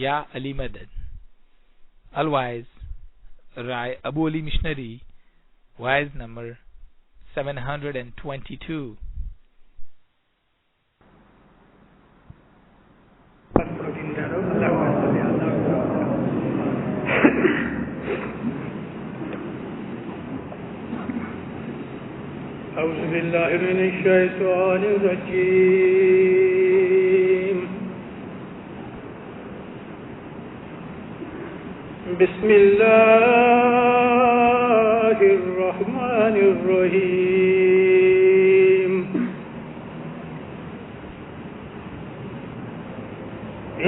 Ya Ali Madad. Otherwise, Rai Abu Ali Missionary, wise number 722. أعوذ بالله من الشيطان الرجيم بسم الله الرحمن الرحيم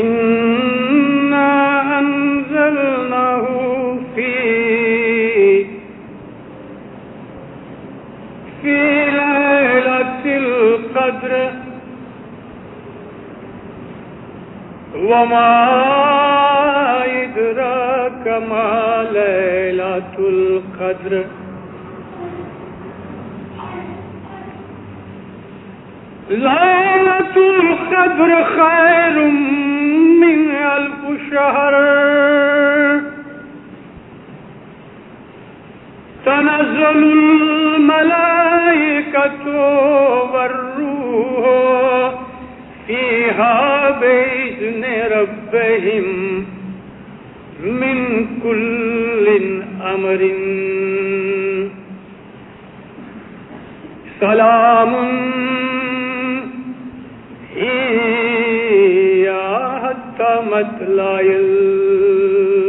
إنا أنزلناه في ليلة القدر وما يدراك ما ليلة القدر ليلة القدر خير من 1000 شهر تنزل الملائكة والروح فيها بإذن ربهم من كل أمر سلام هي حتى مطلع الفجر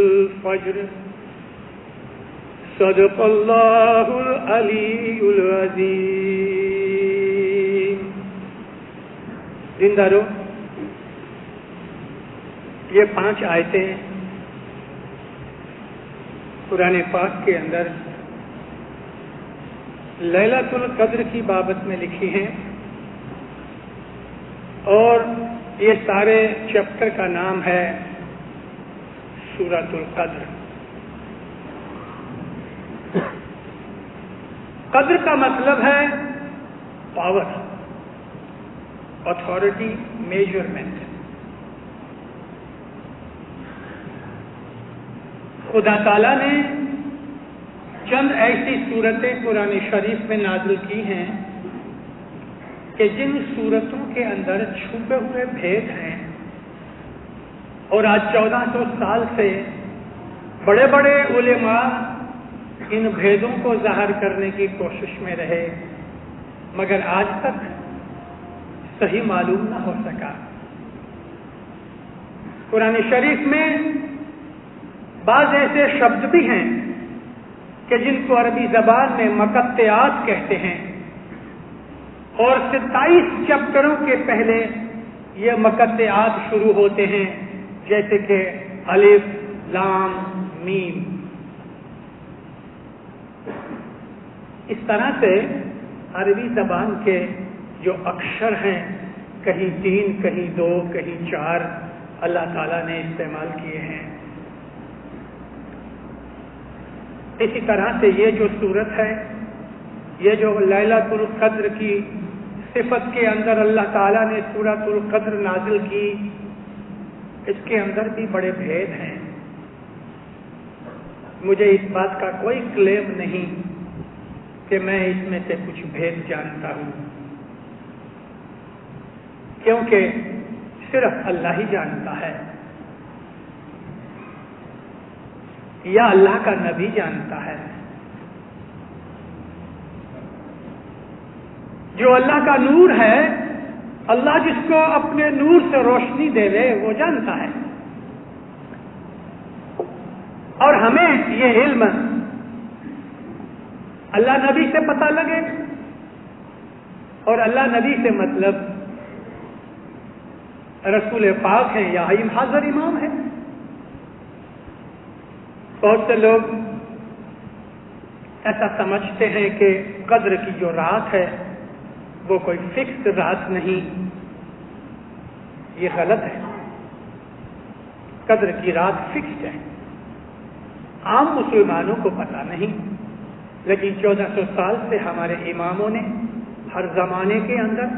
صدق اللہ العلی العظیم. دیندارو، یہ 5 آیتیں قرآن پاک کے اندر لیلۃ القدر کی بابت میں لکھی ہیں، اور یہ سارے چیپٹر کا نام ہے سورۃ القدر. قدر کا مطلب ہے پاور، اتھارٹی، میجرمنٹ. خدا تعالیٰ نے چند ایسی صورتیں قرآن شریف میں نازل کی ہیں کہ جن صورتوں کے اندر چھپے ہوئے بھید ہیں، اور آج 1400 سال سے بڑے بڑے علماء ان بھیدوں کو ظاہر کرنے کی کوشش میں رہے، مگر آج تک صحیح معلوم نہ ہو سکا. قرآن شریف میں بعض ایسے شبد بھی ہیں کہ جن کو عربی زبان میں مقطعات کہتے ہیں، اور 27 چیپٹروں کے پہلے یہ مقطعات شروع ہوتے ہیں، جیسے کہ الف، لام، میم. اس طرح سے عربی زبان کے جو اکشر ہیں، کہیں 3، کہیں 2، کہیں 4 اللہ تعالیٰ نے استعمال کیے ہیں. اسی طرح سے یہ جو صورت ہے، یہ جو لیلۃ القدر کی صفت کے اندر اللہ تعالیٰ نے سورۃ القدر نازل کی، اس کے اندر بھی بڑے بھید ہیں. مجھے اس بات کا کوئی کلیم نہیں کہ میں اس میں سے کچھ بھید جانتا ہوں، کیونکہ صرف اللہ ہی جانتا ہے، یا اللہ کا نبی جانتا ہے. جو اللہ کا نور ہے، اللہ جس کو اپنے نور سے روشنی دے دے وہ جانتا ہے، اور ہمیں یہ علم اللہ نبی سے پتہ لگے. اور اللہ نبی سے مطلب رسول پاک ہیں یا حاضر امام ہے. بہت سے لوگ ایسا سمجھتے ہیں کہ قدر کی جو رات ہے وہ کوئی فکس رات نہیں. یہ غلط ہے. قدر کی رات فکسڈ ہے، عام مسلمانوں کو پتہ نہیں، لیکن 1400 سال سے ہمارے اماموں نے ہر زمانے کے اندر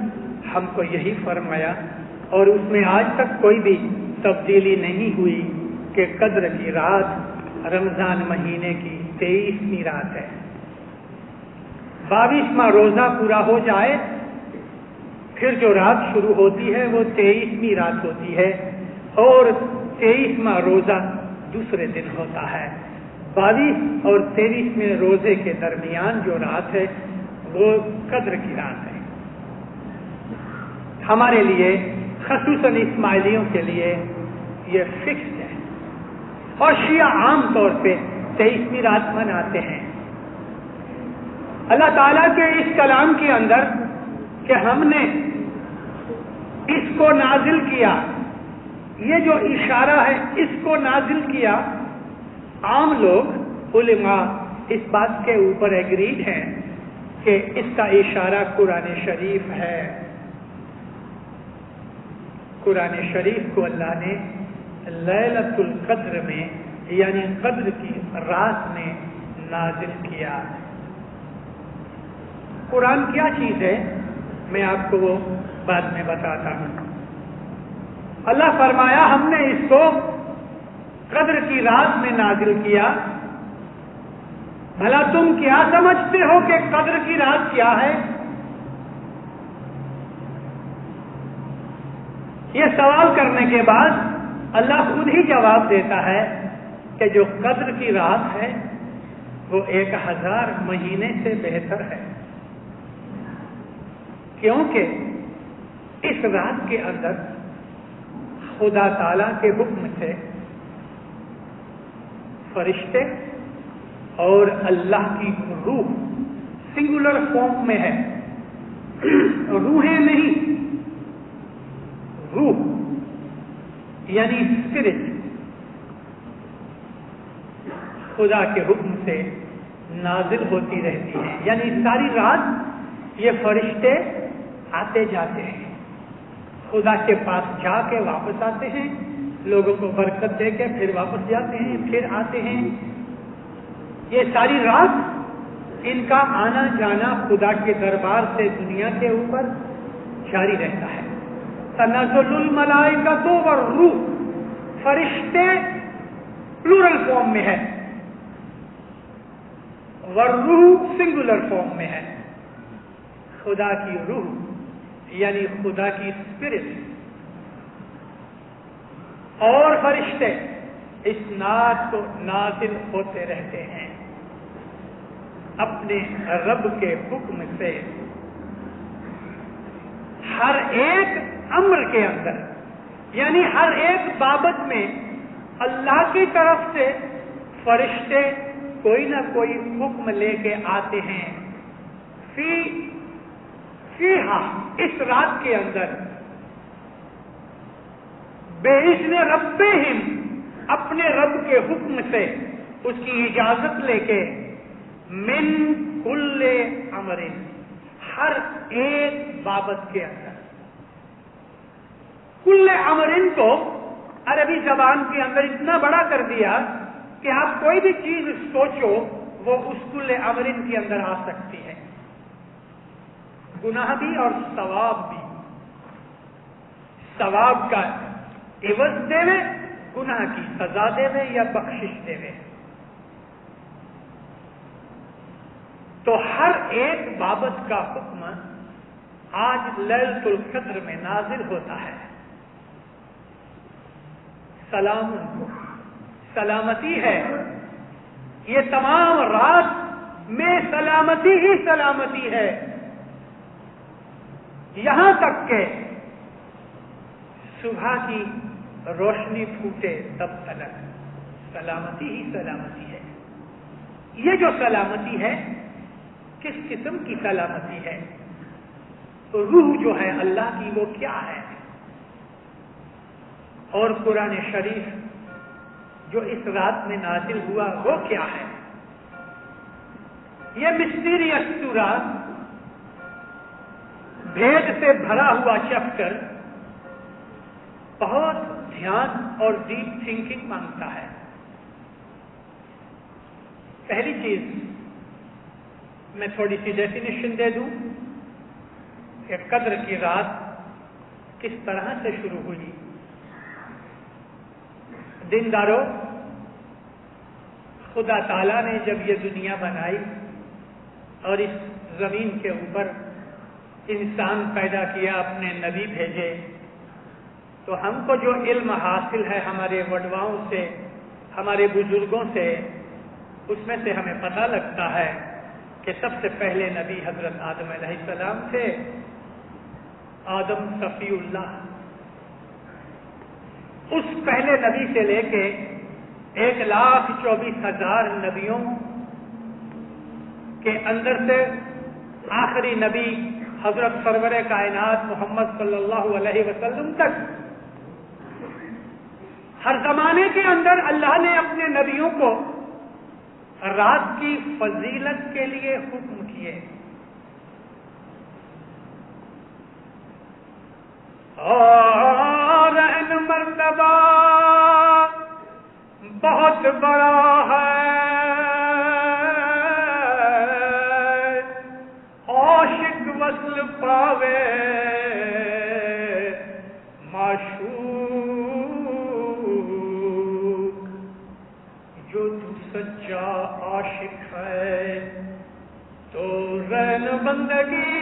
ہم کو یہی فرمایا، اور اس میں آج تک کوئی بھی تبدیلی نہیں ہوئی کہ قدر کی رات رمضان مہینے کی 23ویں رات ہے. 22واں روزہ پورا ہو جائے پھر جو رات شروع ہوتی ہے وہ 23ویں رات ہوتی ہے اور 23واں روزہ دوسرے دن ہوتا ہے. 22 اور 23ویں روزے کے درمیان جو رات ہے وہ قدر کی رات ہے. ہمارے لیے خصوصاً اسماعیلیوں کے لیے یہ فکس ہے اور شیعہ عام طور پہ 23ویں رات مناتے ہیں. اللہ تعالیٰ کے اس کلام کے اندر کہ ہم نے اس کو نازل کیا، یہ جو اشارہ ہے اس کو نازل کیا، عام لوگ علماء اس بات کے اوپر ایگریڈ ہیں کہ اس کا اشارہ قرآن شریف ہے. قرآن شریف کو اللہ نے لیلۃ القدر میں یعنی قدر کی رات میں نازل کیا. قرآن کیا چیز ہے میں آپ کو وہ بعد میں بتاتا ہوں. اللہ فرمایا ہم نے اس کو قدر کی رات میں نازل کیا. بھلا تم کیا سمجھتے ہو کہ قدر کی رات کیا ہے؟ یہ سوال کرنے کے بعد اللہ خود ہی جواب دیتا ہے کہ جو قدر کی رات ہے وہ 1000 مہینے سے بہتر ہے، کیونکہ اس رات کے اندر خدا تعالی کے حکم سے فرشتے اور اللہ کی روح سنگولر فارم میں ہے، روحیں نہیں، روح یعنی اسپرٹ، خدا کے حکم سے نازل ہوتی رہتی ہے. یعنی ساری رات یہ فرشتے آتے جاتے ہیں، خدا کے پاس جا کے واپس آتے ہیں، لوگوں کو برکت دے کے پھر واپس جاتے ہیں، پھر آتے ہیں. یہ ساری رات ان کا آنا جانا خدا کے دربار سے دنیا کے اوپر جاری رہتا ہے. تنزل الملائکۃ والروح، فرشتے پلورل فارم میں ہے، والروح سنگولر فارم میں ہے. خدا کی روح یعنی خدا کی اسپرٹ اور فرشتے اس رات کو نازل ہوتے رہتے ہیں اپنے رب کے حکم سے. ہر ایک امر کے اندر یعنی ہر ایک بابت میں اللہ کی طرف سے فرشتے کوئی نہ کوئی حکم لے کے آتے ہیں. فیہا اس رات کے اندر بِإِذْنِ رَبِّهِمْ اپنے رب کے حکم سے اس کی اجازت لے کے من کل امر ہر ایک بابت کے اندر. کل امرن کو عربی زبان کے اندر اتنا بڑا کر دیا کہ آپ کوئی بھی چیز سوچو وہ اس کل امرن کے اندر آ سکتی ہے. گناہ بھی اور ثواب بھی. ثواب کا عوض دے وے، گناہ کی سزا دے وے یا بخشش دے وے. تو ہر ایک بابت کا حکم آج لیلۃ القدر میں نازل ہوتا ہے. سلام سلامتی ہے، یہ تمام رات میں سلامتی ہی سلامتی ہے، یہاں تک کہ صبح کی روشنی پھوٹے تب تک سلامتی ہی سلامتی ہے. یہ جو سلامتی ہے کس قسم کی سلامتی ہے؟ روح جو ہے اللہ کی وہ کیا ہے؟ اور قرآن شریف جو اس رات میں نازل ہوا وہ کیا ہے؟ یہ مسٹیریس سورہ، بھید سے بھرا ہوا چیپٹر بہت دھیان اور ڈیپ تھنکنگ مانگتا ہے. پہلی چیز میں تھوڑی سی ڈیفینیشن دے دوں کہ قدر کی رات کس طرح سے شروع ہوئی. دینداروں، خدا تعالیٰ نے جب یہ دنیا بنائی اور اس زمین کے اوپر انسان پیدا کیا، اپنے نبی بھیجے، تو ہم کو جو علم حاصل ہے ہمارے وڈواؤں سے، ہمارے بزرگوں سے، اس میں سے ہمیں پتہ لگتا ہے کہ سب سے پہلے نبی حضرت آدم علیہ السلام تھے، آدم صفی اللہ۔ اس پہلے نبی سے لے کے 1,24,000 نبیوں کے اندر سے آخری نبی حضرت سرور کائنات محمد صلی اللہ علیہ وسلم تک ہر زمانے کے اندر اللہ نے اپنے نبیوں کو رات کی فضیلت کے لیے حکم کیے۔ اور ان مرتبہ بہت بڑا ہے، عاشق وصل پاوے معشوق، جو تو سچا عاشق ہے تو رہن بندگی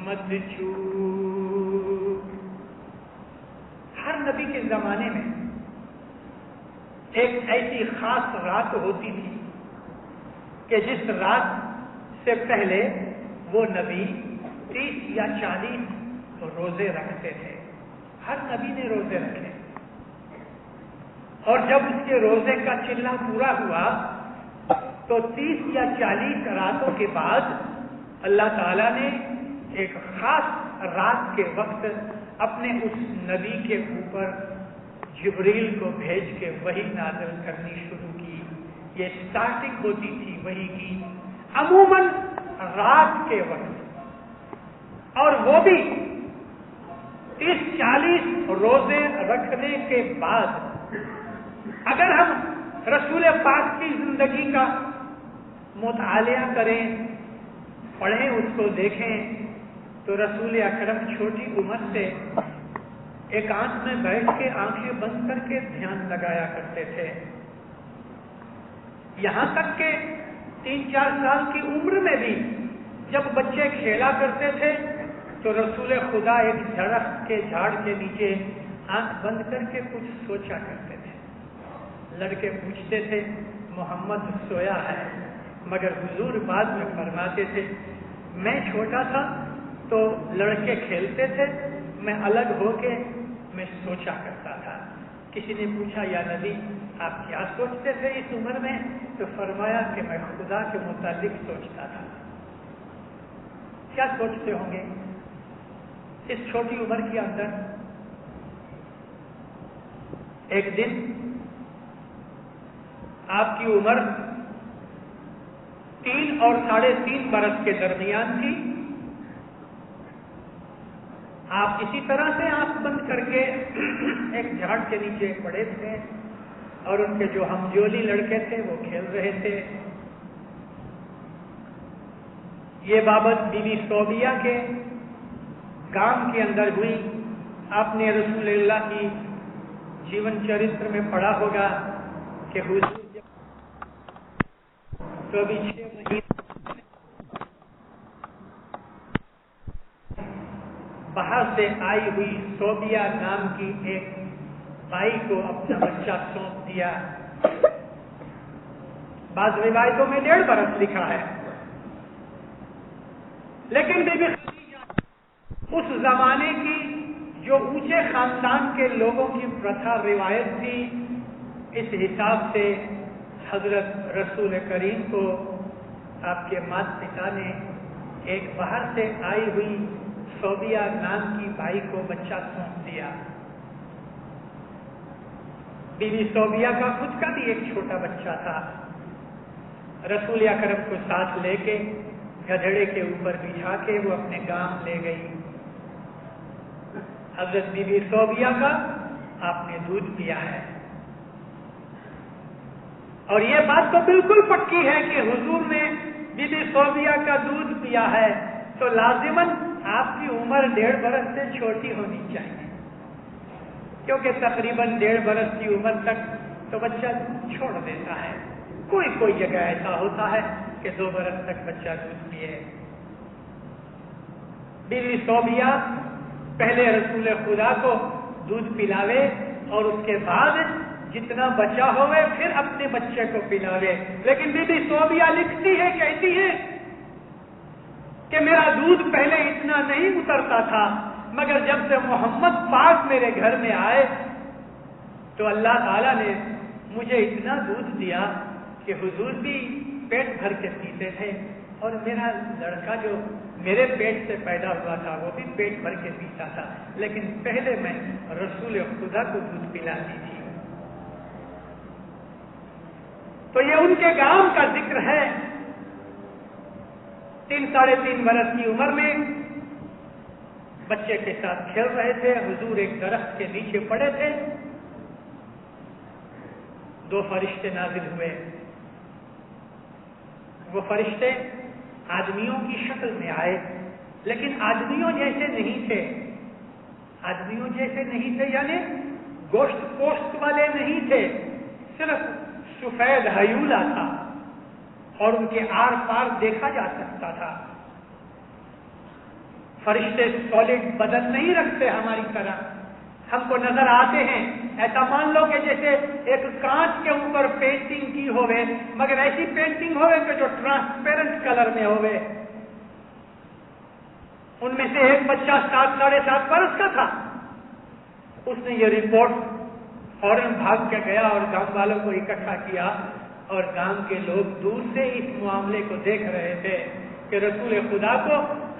مت چوک۔ ہر نبی کے زمانے میں ایک ایسی خاص رات ہوتی تھی کہ جس رات سے پہلے وہ نبی 30 یا 40 روزے رکھتے تھے۔ ہر نبی نے روزے رکھے، اور جب اس کے روزے کا چلہ پورا ہوا تو 30 یا 40 راتوں کے بعد اللہ تعالیٰ نے ایک خاص رات کے وقت اپنے اس نبی کے اوپر جبریل کو بھیج کے وحی نازل کرنی شروع کی۔ یہ سٹارٹنگ ہوتی تھی وحی کی عموماً رات کے وقت، اور وہ بھی 30-40 روزے رکھنے کے بعد۔ اگر ہم رسول پاک کی زندگی کا مطالعہ کریں، پڑھیں، اس کو دیکھیں، تو رسول اکرم چھوٹی عمر سے ایکانت میں بیٹھ کے آنکھیں بند کر کے دھیان لگایا کرتے تھے، یہاں تک کہ 3-4 سال کی عمر میں بھی جب بچے کھیلا کرتے تھے تو رسول خدا ایک درخت کے جھاڑ کے نیچے آنکھ بند کر کے کچھ سوچا کرتے تھے۔ لڑکے پوچھتے تھے محمد سویا ہے، مگر حضور بعد میں فرماتے تھے میں چھوٹا تھا تو لڑکے کھیلتے تھے، میں الگ ہو کے میں سوچا کرتا تھا۔ کسی نے پوچھا یا نبی آپ کیا سوچتے تھے اس عمر میں؟ تو فرمایا کہ میں خدا کے متعلق سوچتا تھا۔ کیا سوچتے ہوں گے اس چھوٹی عمر کے اندر؟ ایک دن آپ کی عمر 3 اور 3.5 برس کے درمیان تھی۔ آپ اسی طرح سے آنکھ بند کر کے ایک جھاڑ کے نیچے پڑے تھے، اور ان کے جو ہمجولی لڑکے تھے وہ کھیل رہے تھے۔ یہ بابت بی بی صوبیہ کے گام کے اندر ہوئی۔ آپ نے رسول اللہ کی جیون چرتر میں پڑھا ہوگا کہ حضور تو ابھی 6 مہینے باہر سے آئی ہوئی صوبیہ نام کی ایک بائی کو اپنا بچہ سونپ دیا۔ بعض روایتوں میں 1.5 برس لکھا ہے، لیکن بی بی خدیجہ اس زمانے کی جو اونچے خاندان کے لوگوں کی پرتھا روایت تھی، اس حساب سے حضرت رسول کریم کو آپ کے مات پتا نے ایک باہر سے آئی ہوئی صوبیہ نام کی بائی کو بچہ سونپ دیا۔ بی بی صوبیہ کا خود کا بھی ایک چھوٹا بچہ تھا۔ رسول اکرم کو ساتھ لے کے گدھڑے کے اوپر بٹھا کے وہ اپنے گام لے گئی۔ حضرت بی بی صوبیہ کا آپ نے دودھ پیا ہے، اور یہ بات تو بالکل پکی ہے کہ حضور نے بی بی صوبیہ کا دودھ پیا ہے، تو لازماً آپ کی عمر 1.5 برس سے چھوٹی ہونی چاہیے۔ کیونکہ تقریباً 1.5 برس کی عمر تک تو بچہ چھوڑ دیتا ہے. کوئی جگہ ایسا ہوتا ہے کہ 2 برس تک بچہ دودھ پیے. بیوی صوبیہ پہلے رسول خدا کو دودھ پلاوے اور اس کے بعد جتنا بچہ ہوئے پھر اپنے بچے کو پلاوے. لیکن بی بی صوبیہ لکھتی ہے، کہتی ہے کہ میرا دودھ پہلے اتنا نہیں اترتا تھا، مگر جب سے محمد پاک میرے گھر میں آئے تو اللہ تعالیٰ نے مجھے اتنا دودھ دیا کہ حضور بھی پیٹ بھر کے پیتے تھے، اور میرا لڑکا جو میرے پیٹ سے پیدا ہوا تھا وہ بھی پیٹ بھر کے پیتا تھا، لیکن پہلے میں رسول خدا کو دودھ پلاتی تھی. تو یہ ان کے گاؤں کا ذکر ہے. 3-3.5 برس کی عمر میں بچے کے ساتھ کھیل رہے تھے. حضور ایک درخت کے نیچے پڑے تھے. 2 فرشتے نازل ہوئے. وہ فرشتے آدمیوں کی شکل میں آئے، لیکن آدمیوں جیسے نہیں تھے. آدمیوں جیسے نہیں تھے یعنی گوشت پوشت والے نہیں تھے، صرف سفید ہیولا تھا اور ان کے آر پار دیکھا جا سکتا تھا. فرشتے سالڈ بدن نہیں رکھتے ہماری طرح، ہم کو نظر آتے ہیں. ایسا مان لو کہ جیسے ایک کانچ کے اوپر پینٹنگ کی ہوئے، مگر ایسی پینٹنگ ہوئے کہ جو ٹرانسپیرنٹ کلر میں ہوئے. ان میں سے ایک بچہ 7-7.5 برس کا تھا. اس نے یہ رپورٹ فوراً بھاگ کے گیا اور گاؤں والوں کو اکٹھا کیا، اور گاؤں کے لوگ دور سے اس معاملے کو دیکھ رہے تھے کہ رسول خدا کو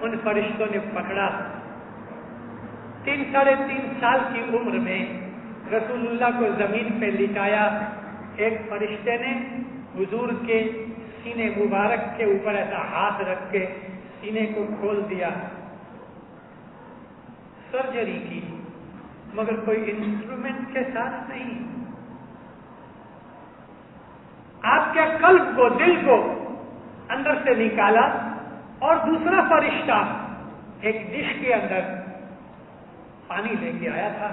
ان فرشتوں نے پکڑا. 3-3.5 سال کی عمر میں رسول اللہ کو زمین پہ لٹایا. ایک فرشتے نے حضور کے سینے مبارک کے اوپر ایسا ہاتھ رکھ کے سینے کو کھول دیا. سرجری کی، مگر کوئی انسٹرومنٹ کے ساتھ نہیں. آپ کے قلب کو، دل کو اندر سے نکالا، اور دوسرا فرشتہ ایک ڈش کے اندر پانی لے کے آیا تھا.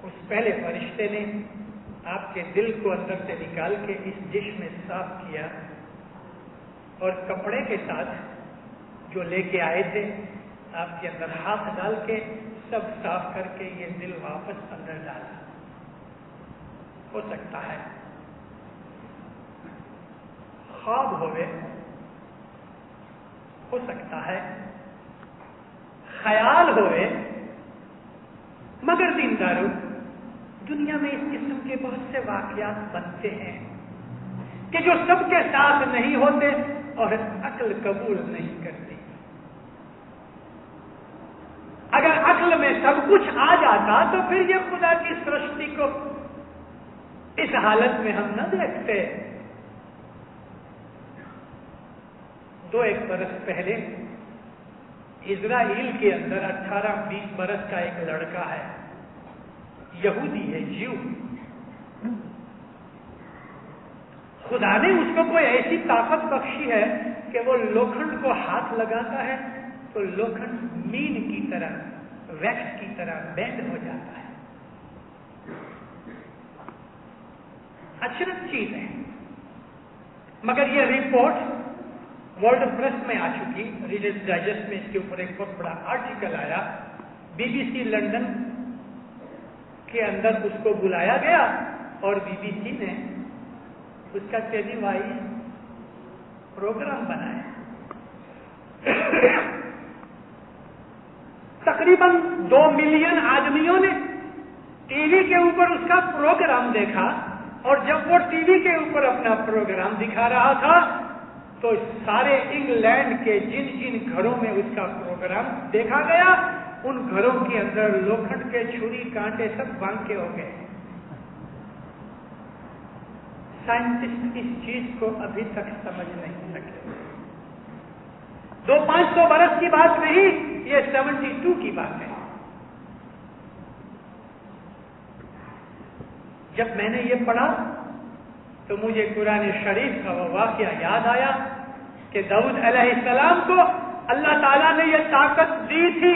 اس پہلے فرشتے نے آپ کے دل کو اندر سے نکال کے اس ڈش میں صاف کیا، اور کپڑے کے ساتھ جو لے کے آئے تھے آپ کے اندر ہاتھ ڈال کے سب صاف کر کے یہ دل واپس اندر ڈالا. ہو سکتا ہے خواب ہوئے، ہو سکتا ہے خیال ہوئے، مگر دینداروں، دنیا میں اس قسم کے بہت سے واقعات بنتے ہیں کہ جو سب کے ساتھ نہیں ہوتے اور عقل قبول نہیں کرتی. اگر عقل میں سب کچھ آ جاتا تو پھر یہ خدا کی سرشٹی کو اس حالت میں ہم نہ دیکھتے. 2-1 برس پہلے اسرائیل کے اندر 18-20 برس کا ایک لڑکا ہے، یہودی ہے، جیو. خدا نے اس کو کوئی ایسی طاقت بخشی ہے کہ وہ لوکھنڈ کو ہاتھ لگاتا ہے تو لوکھنڈ مین کی طرح، ویکس کی طرح بینڈ ہو جاتا ہے. اچرک چیز ہے، مگر یہ رپورٹ ورلڈ پریس میں آ چکی. ریڈرز ڈائجسٹ میں اس کے اوپر ایک بہت بڑا آرٹیکل آیا. BBC لندن کے اندر اس کو بلایا گیا اور BBC نے اس کا ٹیلی وائز پروگرام بنایا. تقریباً 2 ملین آدمیوں نے ٹی وی کے اوپر اس کا پروگرام دیکھا، اور جب وہ ٹی وی کے اوپر اپنا پروگرام دکھا رہا تھا تو سارے انگلینڈ کے جن جن گھروں میں اس کا پروگرام دیکھا گیا ان گھروں کے اندر لوکھنڈ کے چھری کانٹے سب بانکے ہو گئے. سائنٹسٹ اس چیز کو ابھی تک سمجھ نہیں سکے. 200-500 برس کی بات نہیں، یہ 72 کی بات ہے. جب میں نے یہ پڑھا تو مجھے قرآن شریف کا وہ واقعہ یاد آیا کہ داؤد علیہ السلام کو اللہ تعالیٰ نے یہ طاقت دی تھی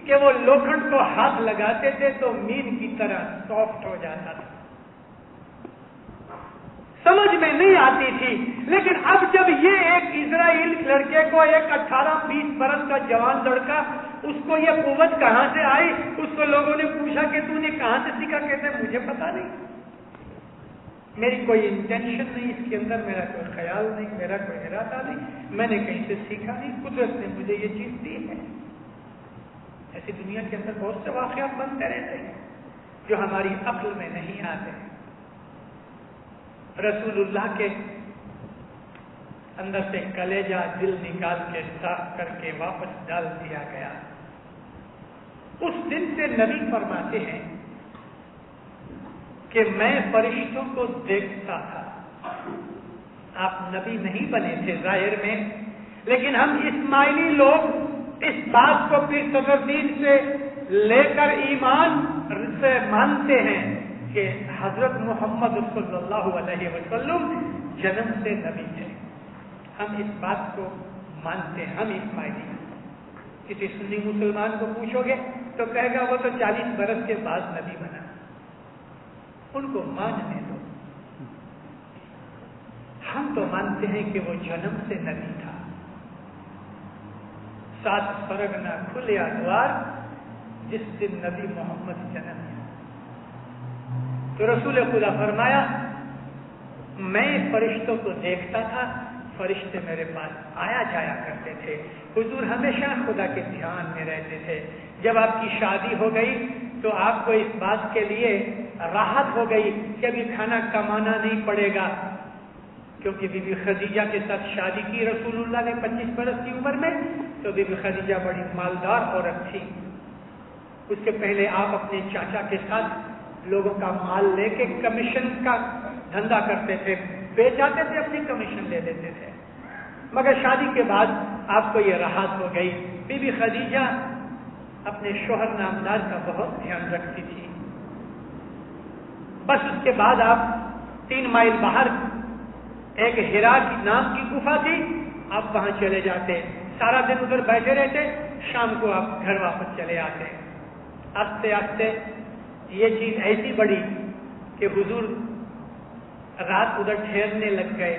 کہ وہ لوکھنڈ کو ہاتھ لگاتے تھے تو مین کی طرح سافٹ ہو جاتا تھا. سمجھ میں نہیں آتی تھی. لیکن اب جب یہ ایک اسرائیل لڑکے کو، ایک 18-20 برس کا جوان لڑکا، اس کو یہ قوت کہاں سے آئی؟ اس کو لوگوں نے پوچھا کہ تو نے کہاں سے سیکھا؟ کہتے مجھے پتا نہیں، میری کوئی انٹینشن نہیں اس کے اندر، میرا کوئی خیال نہیں، میرا کوئی ارادہ نہیں، میں نے کہیں سے سیکھا نہیں، قدرت نے مجھے یہ چیز دی ہے. ایسی دنیا کے اندر بہت سے واقعات بنتے رہتے ہیں جو ہماری عقل میں نہیں آتے. رسول اللہ کے اندر سے کلیجہ دل نکال کے صاف کر کے واپس ڈال دیا گیا. اس دن سے نبی فرماتے ہیں کہ میں فرشتوں کو دیکھتا تھا. آپ نبی نہیں بنے تھے ظاہر میں، لیکن ہم اسماعیلی لوگ اس بات کو پھر صدردین سے لے کر ایمان سے مانتے ہیں کہ حضرت محمد صلی اللہ علیہ وسلم جنم سے نبی تھے. ہم اس بات کو مانتے ہیں، ہم اسماعیلی. کسی سنی مسلمان کو پوچھو گے تو کہے گا وہ تو 40 برس کے بعد نبی بنا. ان کو ماننے دو. ہم تو مانتے ہیں کہ وہ جنم سے نبی تھا. 7 فرق نہ کھلیا دوار جس دن نبی محمد جنم ہے. تو رسول خدا فرمایا میں فرشتوں کو دیکھتا تھا، فرشتے میرے پاس آیا جایا کرتے تھے. حضور ہمیشہ خدا کے دھیان میں رہتے تھے. جب آپ کی شادی ہو گئی تو آپ کو اس بات کے لیے راحت ہو گئی کہ ابھی کھانا کمانا نہیں پڑے گا، کیونکہ بی بی خدیجہ کے ساتھ شادی کی رسول اللہ نے 25 برس کی عمر میں. تو بی بی خدیجہ بڑی مالدار عورت تھی. اس کے پہلے آپ اپنے چاچا کے ساتھ لوگوں کا مال لے کے کمیشن کا دھندا کرتے تھے، بیچ جاتے تھے، اپنی کمیشن لے لیتے تھے. مگر شادی کے بعد آپ کو یہ راحت ہو گئی. بی بی خدیجہ اپنے شوہر نامدار کا بہت دھیان رکھتی تھی. بس اس کے بعد آپ 3 مائل باہر ایک ہرا کی نام کی گفا تھی، آپ وہاں چلے جاتے، سارا دن ادھر بیٹھے رہتے، شام کو آپ گھر واپس چلے آتے. آہستہ آہستہ یہ چیز ایسی بڑی کہ حضور رات ادھر ٹھہرنے لگ گئے.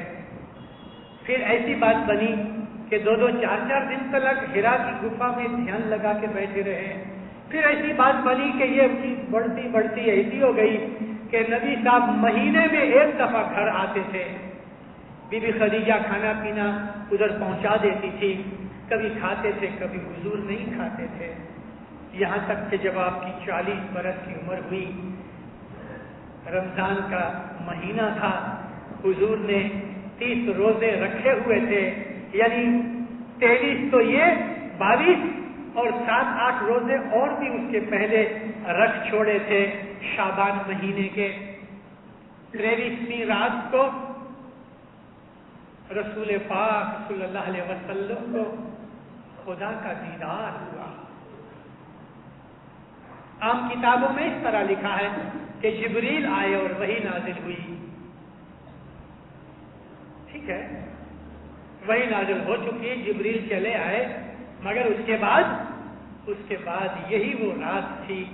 پھر ایسی بات بنی کہ 2-2 4-4 دن تک ہرا کی گفا میں دھیان لگا کے بیٹھے رہے. پھر ایسی بات بنی کہ یہ چیز بڑھتی بڑھتی ایسی ہو گئی کہ نبی صاحب مہینے میں 1 دفعہ گھر آتے تھے. بی بی خدیجہ کھانا پینا ادھر پہنچا دیتی تھی. کبھی کھاتے تھے، کبھی حضور نہیں کھاتے تھے. یہاں تک کہ جب آپ کی 40 برس کی عمر ہوئی، رمضان کا مہینہ تھا، حضور نے 30 روزے رکھے ہوئے تھے. یعنی 23 تو یہ 22 اور 7-8 روزے اور بھی اس کے پہلے رکھ چھوڑے تھے. شعبان مہینے کے 23ویں رات کو رسول پاک صلی اللہ علیہ وسلم کو خدا کا دیدار ہوا. عام کتابوں میں اس طرح لکھا ہے کہ جبریل آئے اور وحی نازل ہوئی. ٹھیک ہے، وحی نازل ہو چکی، جبریل چلے آئے، مگر اس کے بعد یہی وہ رات تھی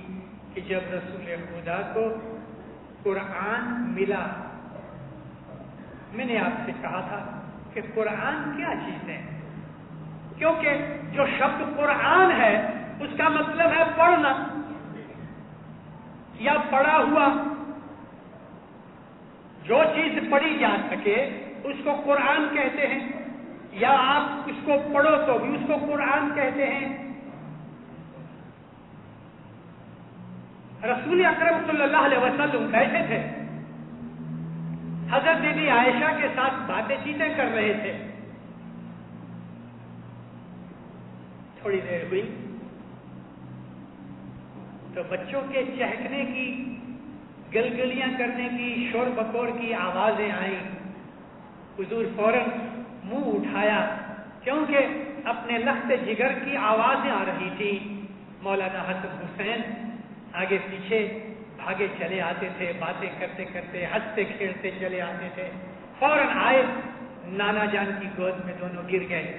کہ جب رسول خدا کو قرآن ملا. میں نے آپ سے کہا تھا کہ قرآن کیا چیز ہے، کیونکہ جو شبد قرآن ہے اس کا مطلب ہے پڑھنا یا پڑھا ہوا. جو چیز پڑھی جا سکے اس کو قرآن کہتے ہیں، یا آپ اس کو پڑھو تو بھی اس کو قرآن کہتے ہیں. رسول اکرم صلی اللہ علیہ وسلم کیسے تھے؟ حضرت بی بی عائشہ کے ساتھ باتیں چیتیں کر رہے تھے. تھوڑی دیر ہوئی تو بچوں کے چہکنے کی، گلگلیاں کرنے کی، شور بکور کی آوازیں آئیں. حضور فوراً منہ اٹھایا کیونکہ اپنے لخت جگر کی آوازیں آ رہی تھی. مولانا حسن حسین آگے پیچھے بھاگے چلے آتے تھے، باتیں کرتے کرتے ہنستے کھیلتے چلے آتے تھے. فوراً آئے، نانا جان کی گود میں دونوں گر گئے.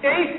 23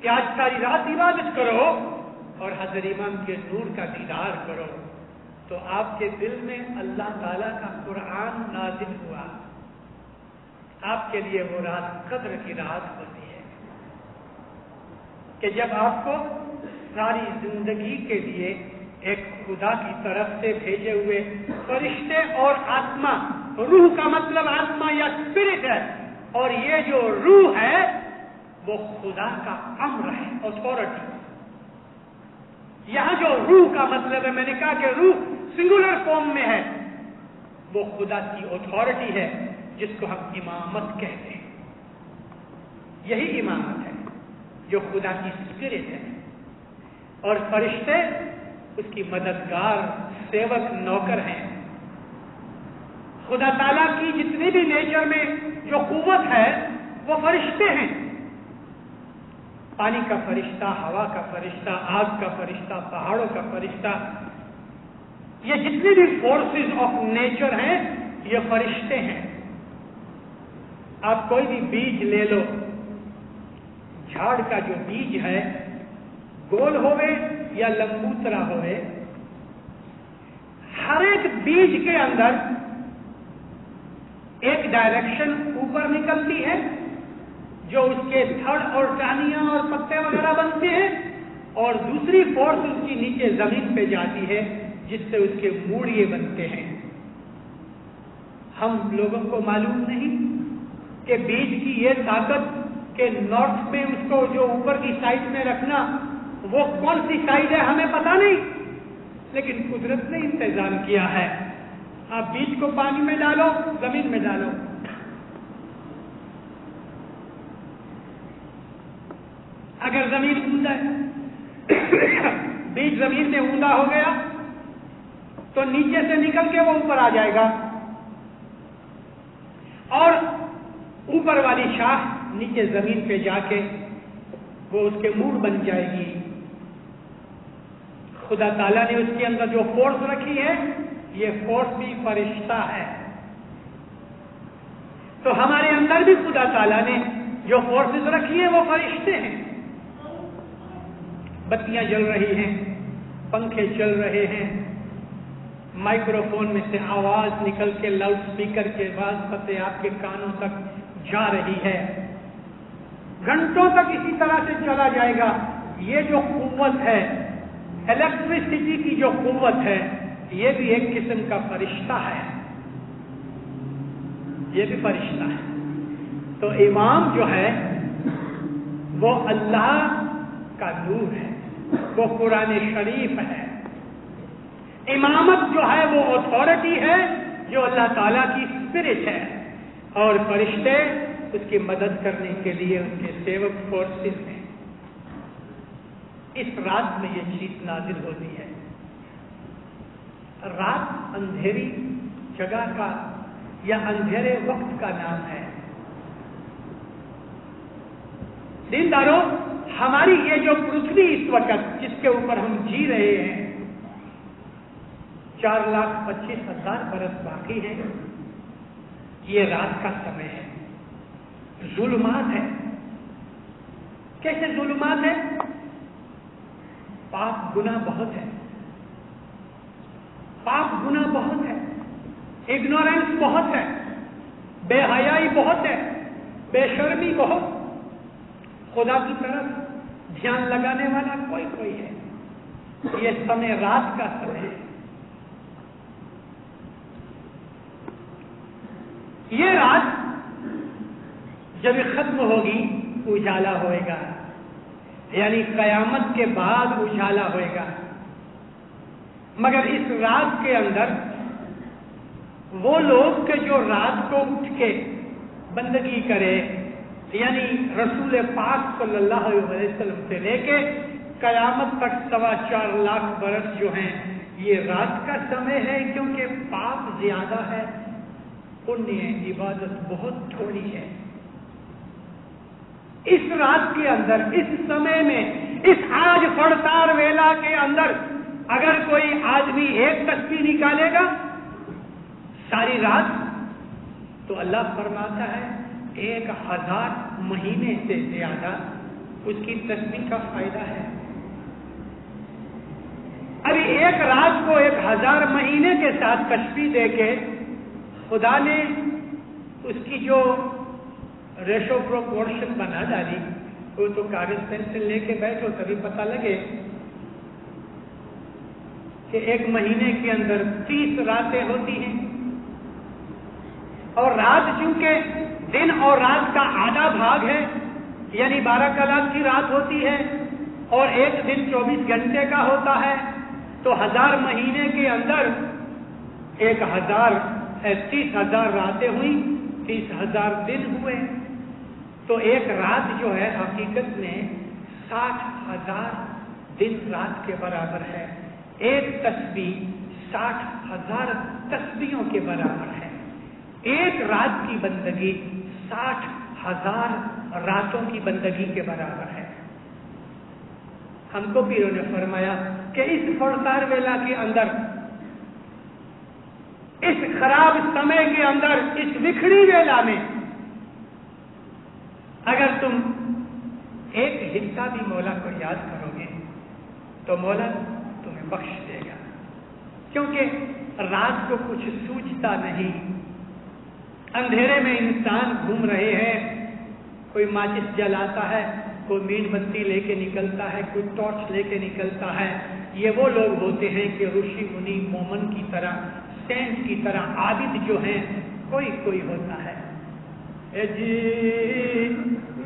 کہ آج ساری رات عبادت کرو اور حضرت امام کے نور کا دیدار کرو، تو آپ کے دل میں اللہ تعالیٰ کا قرآن نازل ہوا، آپ کے لیے وہ رات قدر کی رات ہوتی ہے کہ جب آپ کو ساری زندگی کے لیے ایک خدا کی طرف سے بھیجے ہوئے فرشتے اور آتما، روح کا مطلب آتما یا اسپرٹ ہے، اور یہ جو روح ہے وہ خدا کا امر ہے، اتھارٹی۔ یہاں جو روح کا مطلب ہے، میں نے کہا کہ روح سنگولر فارم میں ہے، وہ خدا کی اتھارٹی ہے جس کو ہم امامت کہتے ہیں۔ یہی امامت ہے جو خدا کی اسپرٹ ہے، اور فرشتے اس کی مددگار، سیوک، نوکر ہیں۔ خدا تعالیٰ کی جتنی بھی نیچر میں جو قوت ہے وہ فرشتے ہیں، پانی کا فرشتہ، ہوا کا فرشتہ، آگ کا فرشتہ، پہاڑوں کا فرشتہ، یہ جتنی بھی فورسز آف نیچر ہیں یہ فرشتے ہیں۔ آپ کوئی بھی بیج لے لو، جھاڑ کا جو بیج ہے گول ہوئے یا لمبوترا ہوئے، ہر ایک بیج کے اندر ایک ڈائریکشن اوپر نکلتی ہے جو اس کے تھڑ اور ٹہنیاں اور پتے وغیرہ بنتے ہیں، اور دوسری فورس اس کی نیچے زمین پہ جاتی ہے جس سے اس کے موڑیے بنتے ہیں۔ ہم لوگوں کو معلوم نہیں کہ بیج کی یہ طاقت کہ نارتھ میں اس کو جو اوپر کی سائڈ میں رکھنا، وہ کون سی سائڈ ہے ہمیں پتا نہیں، لیکن قدرت نے انتظام کیا ہے۔ آپ بیج کو پانی میں ڈالو، زمین میں ڈالو، اگر زمین اوندا ہے، بیج زمین میں اوندا ہو گیا تو نیچے سے نکل کے وہ اوپر آ جائے گا، اور اوپر والی شاخ نیچے زمین پہ جا کے وہ اس کے موڑ بن جائے گی۔ خدا تعالیٰ نے اس کے اندر جو فورس رکھی ہے، یہ فورس بھی فرشتہ ہے۔ تو ہمارے اندر بھی خدا تعالیٰ نے جو فورسز رکھی ہیں وہ فرشتے ہیں۔ بتیاں جل رہی ہیں، پنکھے چل رہے ہیں، مائکرو فون میں سے آواز نکل کے لاؤڈ اسپیکر کے بعد پتے آپ کے کانوں تک جا رہی ہے، گھنٹوں تک اسی طرح سے چلا جائے گا۔ یہ جو قوت ہے، الیکٹریسٹی کی جو قوت ہے، یہ بھی ایک قسم کا فرشتہ ہے، یہ بھی فرشتہ ہے۔ تو امام جو ہے وہ اللہ کا نور ہے، وہ قرآن شریف ہے۔ امامت جو ہے وہ اتھارٹی ہے جو اللہ تعالیٰ کی اسپرٹ ہے، اور فرشتے اس کی مدد کرنے کے لیے ان کے سیوک فورسز ہیں۔ اس رات میں یہ چیز نازل ہوتی ہے۔ رات اندھیری جگہ کا یا اندھیرے وقت کا نام ہے۔ دینداروں، ہماری یہ جو پرتھوی اس وقت جس کے اوپر ہم جی رہے ہیں، 4,25,000 برس باقی ہیں، یہ رات کا سمے ہے، ظلمات ہے۔ کیسے ظلمات ہے؟ پاپ گناہ بہت ہے، پاپ گناہ بہت ہے، اگنورینس بہت ہے، بے حیائی بہت ہے، بے شرمی بہت، خدا کی طرف دھیان لگانے والا کوئی ہے۔ یہ سمے رات کا سمے ہے۔ یہ رات جب ختم ہوگی اجالا ہوئے گا، یعنی قیامت کے بعد اجالا ہوئے گا۔ مگر اس رات کے اندر وہ لوگ کہ جو رات کو اٹھ کے بندگی کرے، یعنی رسول پاک صلی اللہ علیہ وسلم سے لے کے قیامت تک 4.25 لاکھ برس جو ہیں، یہ رات کا سمے ہے، کیونکہ پاپ زیادہ ہے، پنیہ عبادت بہت تھوڑی ہے۔ اس رات کے اندر، اس سمے میں، اس آج فڑتار ویلا کے اندر اگر کوئی آدمی ایک تسبیح نکالے گا ساری رات، تو اللہ فرماتا ہے 1000 مہینے سے زیادہ اس کی تسبیح کا فائدہ ہے. ابھی ایک رات کو 1000 مہینے کے ساتھ تشبیہ دے کے خدا نے اس کی جو ریشو پروپورشن بنا ڈالی. وہ تو کاغذ پینسل لے کے بیٹھو تبھی پتہ لگے کہ ایک مہینے کے اندر 30 راتیں ہوتی ہیں، اور رات چونکہ دن اور رات کا آدھا بھاگ ہے، یعنی 12 کلاک کی رات ہوتی ہے، اور ایک دن 24 گھنٹے کا ہوتا ہے، تو 1000 مہینے کے اندر 30,000 راتیں ہوئی، 30,000 دن ہوئے. تو ایک رات جو ہے حقیقت میں 60,000 دن رات کے برابر ہے. ایک تسبیح 60,000 تسبیحوں کے برابر ہے. ایک رات کی بندگی 60,000 راتوں کی بندگی کے برابر ہے. ہم کو پیروں نے فرمایا کہ اس فرسار ویلا کے اندر، اس خراب سمے کے اندر، اس بکھڑی ویلا میں اگر تم ایک حصہ بھی مولا کو یاد کرو گے تو مولا تمہیں بخش دے گا. کیونکہ رات کو کچھ سوچتا نہیں، اندھیرے میں انسان گھوم رہے ہیں، کوئی ماچس جلاتا ہے، کوئی مین بتی لے کے نکلتا ہے، کوئی ٹارچ لے کے نکلتا ہے. یہ وہ لوگ ہوتے ہیں کہ رشی منی مومن کی طرح، سینٹ کی طرح عابد جو ہیں کوئی کوئی ہوتا ہے. اے جی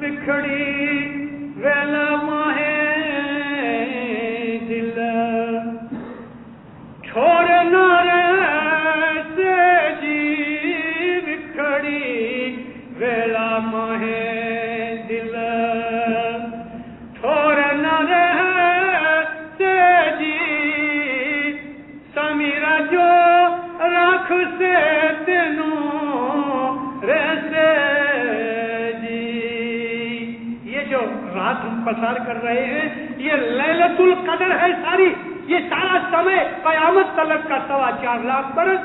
بکھڑی ویلا ماہے دل چھوڑنا سے جی بکھڑی ویلا ماہے دل چھوڑنا سے جی سمیرا جو رکھ سے تینوں رہتے جی. یہ جو رات ہم پسار کر رہے ہیں یہ لیلۃ القدر ہے ساری. یہ سارا سمے قیامت تلک کا 4.25 لاکھ برس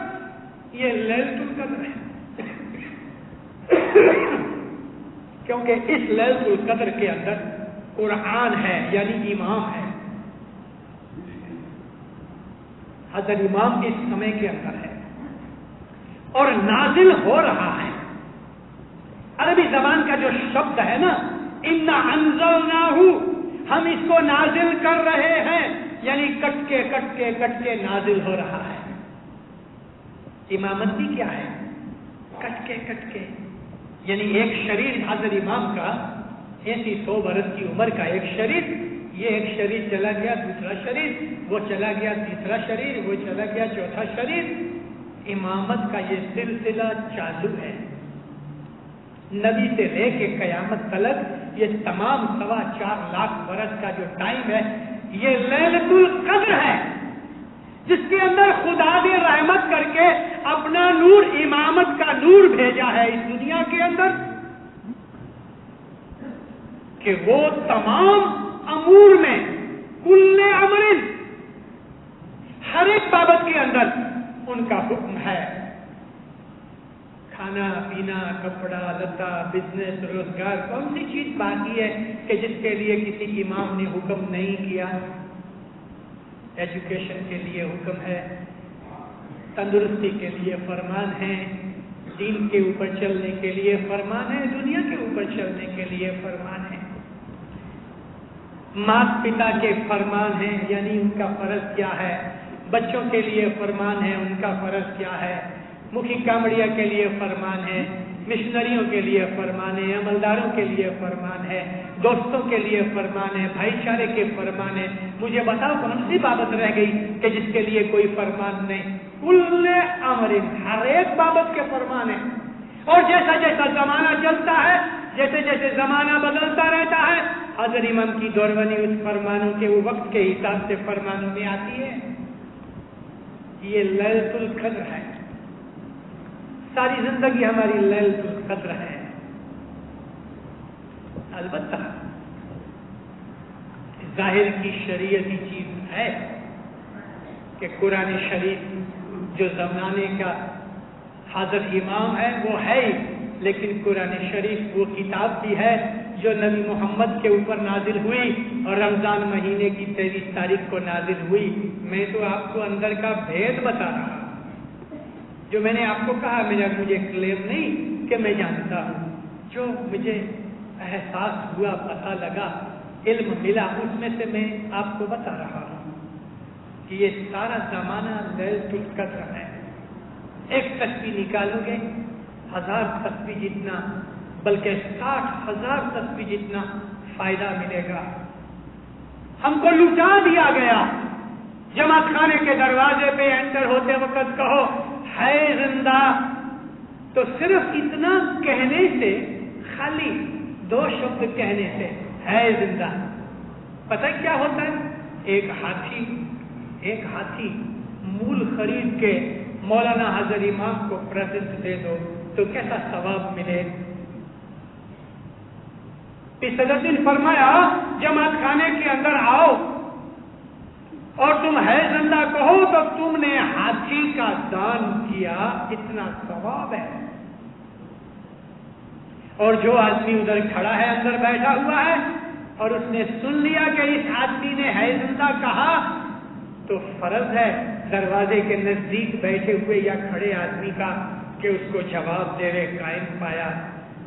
یہ لیلۃ القدر ہے. کیونکہ اس لیلۃ القدر کے اندر قرآن ہے، یعنی امام ہے. حضرت امام اس سمے کے اندر ہے اور نازل ہو رہا ہے. عربی زبان کا جو شبد ہے نا، اِنَّا أَنزَلْنَاهُ، ہم اس کو نازل کر رہے ہیں، یعنی کٹ کے نازل ہو رہا ہے. امامت بھی کیا ہے؟ کٹ کے یعنی ایک شریر حضرت امام کا 100 برس کی عمر کا ایک شریر، یہ ایک شریر چلا گیا، دوسرا شریر وہ چلا گیا، تیسرا شریر وہ چلا گیا، چوتھا شریر. امامت کا یہ سلسلہ چالو ہے. نبی سے لے کے قیامت تلک یہ تمام 4.25 لاکھ برس کا جو ٹائم ہے یہ لیلۃ القدر ہے، جس کے اندر خدا نے رحمت کر کے اپنا نور، امامت کا نور بھیجا ہے اس دنیا کے اندر، کہ وہ تمام امور میں کل امر، ہر ایک بابت کے اندر ان کا حکم ہے. کھانا پینا، کپڑا لتا، بزنس، روزگار، کون سی چیز باقی ہے کہ جس کے لیے کسی امام نے حکم نہیں کیا؟ ایجوکیشن کے لیے حکم ہے، تندرستی کے لیے فرمان ہے، دین کے اوپر چلنے کے لیے فرمان ہے، دنیا کے اوپر چلنے کے لیے فرمان ہے. ماتا پتا کے فرمان ہیں، یعنی ان کا فرض کیا ہے. بچوں کے لیے فرمان ہے، ان کا فرض کیا ہے. مکھی کامڑیا کے لیے فرمان ہے، مشنریوں کے لیے فرمان ہے، عملداروں کے لیے فرمان ہے، دوستوں کے لیے فرمان ہے، بھائی چارے کے فرمان ہے. مجھے بتاؤ کون سی بابت رہ گئی کہ جس کے لیے کوئی فرمان نہیں؟ کل امر، ہر ایک بابت کے فرمان ہے. اور جیسا جیسا زمانہ چلتا ہے، جیسے جیسے زمانہ بدلتا رہتا ہے، حضرت امام کی دوربنی اس فرمانوں کے وقت کے حساب سے فرمانوں میں آتی ہے. یہ لیلۃ القدر ہے. ساری زندگی ہماری لیلۃ القدر ہے. البتہ ظاہر کی شریعتی چیز ہے کہ قرآن شریف جو زمانے کا حضرت امام ہے وہ ہے ہی، لیکن قرآن شریف وہ کتاب بھی ہے جو نبی محمد کے اوپر نازل ہوئی اور رمضان مہینے کی 23 تاریخ کو نازل ہوئی. میں تو آپ کو اندر کا بھید بتا رہا ہوں. جو میں نے آپ کو کہا مجھے کلیم نہیں کہ میں جانتا ہوں. جو مجھے احساس ہوا، پتہ لگا، علم ملا، اس میں سے میں آپ کو بتا رہا ہوں کہ یہ سارا زمانہ لیلۃ القدر ہے. ایک تسبیح نکالو گے 1000 تسبیح جتنا، بلکہ 60,000 تسبیح جتنا فائدہ ملے گا. ہم کو لٹا دیا گیا. جماعت خانے کے دروازے پہ انٹر ہوتے وقت کہو ہے زندہ، تو صرف اتنا کہنے سے، خالی 2 شبد کہنے سے ہے زندہ، پتہ کیا ہوتا ہے؟ ایک ہاتھی مول خرید کے مولانا حضرت امام کو پریزنٹ دے دو تو کیسا ثواب ملے. صدر نے فرمایا جماعت خانے کے اندر آؤ اور تم ہے زندہ کہو تو تم نے ہاتھی کا دان کیا، اتنا ثواب ہے. اور جو آدمی ادھر کھڑا ہے، اندر بیٹھا ہوا ہے، اور اس نے سن لیا کہ اس آدمی نے ہے زندہ کہا، تو فرض ہے دروازے کے نزدیک بیٹھے ہوئے یا کھڑے آدمی کا کہ اس کو جواب دے رہے قائم پایا.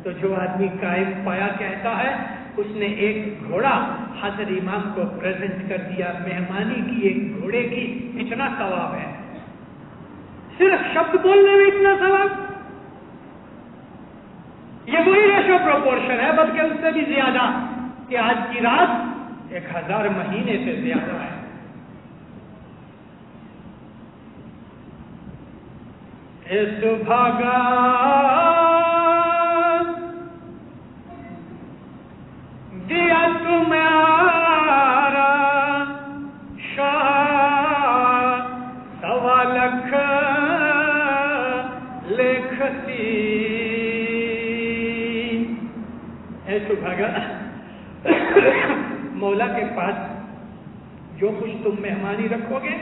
تو جو آدمی قائم پایا کہتا ہے، اس نے ایک گھوڑا حضرت امام کو پریزنٹ کر دیا، مہمانی کی ایک گھوڑے کی، اتنا ثواب ہے. صرف شبد بولنے میں اتنا ثواب. یہ وہی ریشو پروپورشن ہے، بلکہ اس سے بھی زیادہ کہ آج کی رات 1000 مہینے سے زیادہ ہے. بھاگا دیا تمہارا شاہ 1.25 لاکھ لکھتی. ایسو بھاگا مولا کے پاس جو کچھ تم مہمانی رکھو گے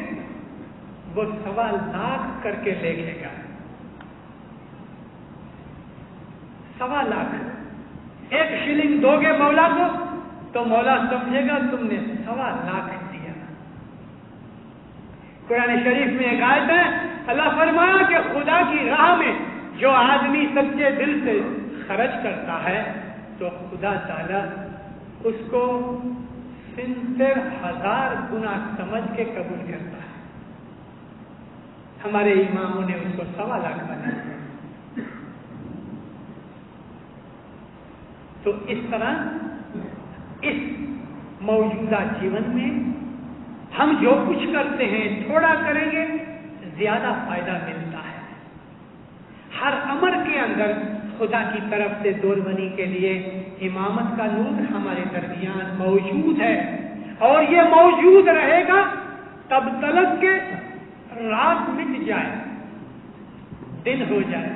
وہ 1.25 لاکھ کر کے لے گے گا. 1.25 لاکھ. 1 شلنگ دو گے مولا کو تو مولا سمجھے گا تم نے 1.25 لاکھ دیا. قرآن شریف میں ایک آیت ہے، اللہ فرمایا کہ خدا کی راہ میں جو آدمی سچے دل سے خرچ کرتا ہے تو خدا تعالی اس کو 70,000 گنا سمجھ کے قبول کرتا ہے. ہمارے اماموں نے اس کو 1.25 لاکھ بنایا. تو اس طرح اس موجودہ جیون میں ہم جو کچھ کرتے ہیں تھوڑا کریں گے زیادہ فائدہ ملتا ہے. ہر امر کے اندر خدا کی طرف سے دوربنی کے لیے امامت کا نور ہمارے درمیان موجود ہے، اور یہ موجود رہے گا تب تلک کے رات مٹ جائے، دن ہو جائے،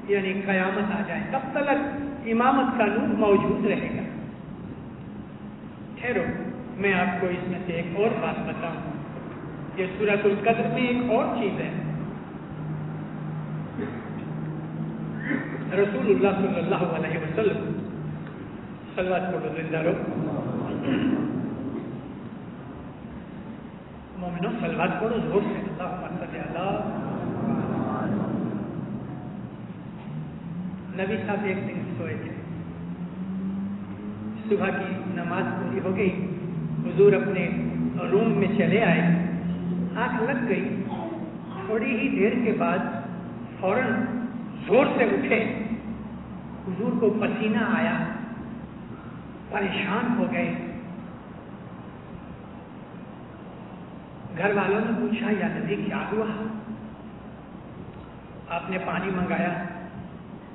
یعنی قیامت آ جائے، تب تلک امامت کا نور موجود رہے گا. ٹھہرو، میں آپ کو اس میں سے ایک اور بات بتاؤں. یہ سورۃ القدر میں ایک اور چیز ہے. رسول اللہ صلی اللہ علیہ وسلم صلوات پڑھو زندہ رہو مومنوں، صلوات پڑھو زور سے. اللہم صل علی. نبی صاحب ایک دن سوئے تھے، صبح کی نماز پوری ہو گئی، حضور اپنے روم میں چلے آئے، آنکھ لگ گئی. تھوڑی ہی دیر کے بعد فوراً زور سے اٹھے. حضور کو پسینہ آیا، پریشان ہو گئے. گھر والوں نے پوچھا یا نبی کیا ہوا؟ آپ نے پانی منگایا،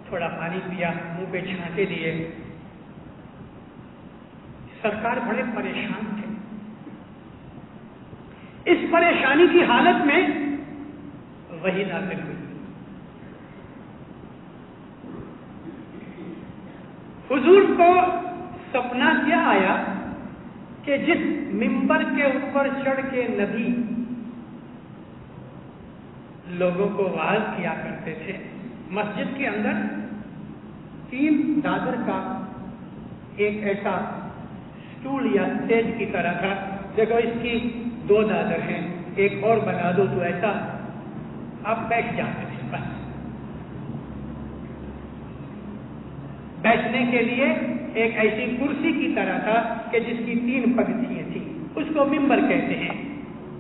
تھوڑا پانی پیا، منہ پہ چھانٹے دیے. سرکار بڑے پریشان تھے. اس پریشانی کی حالت میں وحی نازل ہوئی. حضور کو سپنا کیا آیا کہ جس ممبر کے اوپر چڑھ کے نبی لوگوں کو واعظ کیا کرتے تھے، مسجد کے اندر 3 دادر کا ایک ایسا اسٹول یا اسٹیج کی طرح تھا. دیکھو اس کی 2 دادر ہیں, ایک اور بنا دو تو ایسا آپ بیٹھ جاتے تھے. بس بیٹھنے کے لیے ایک ایسی کرسی کی طرح تھا کہ جس کی 3 پگتیاں تھیں. اس کو ممبر کہتے ہیں.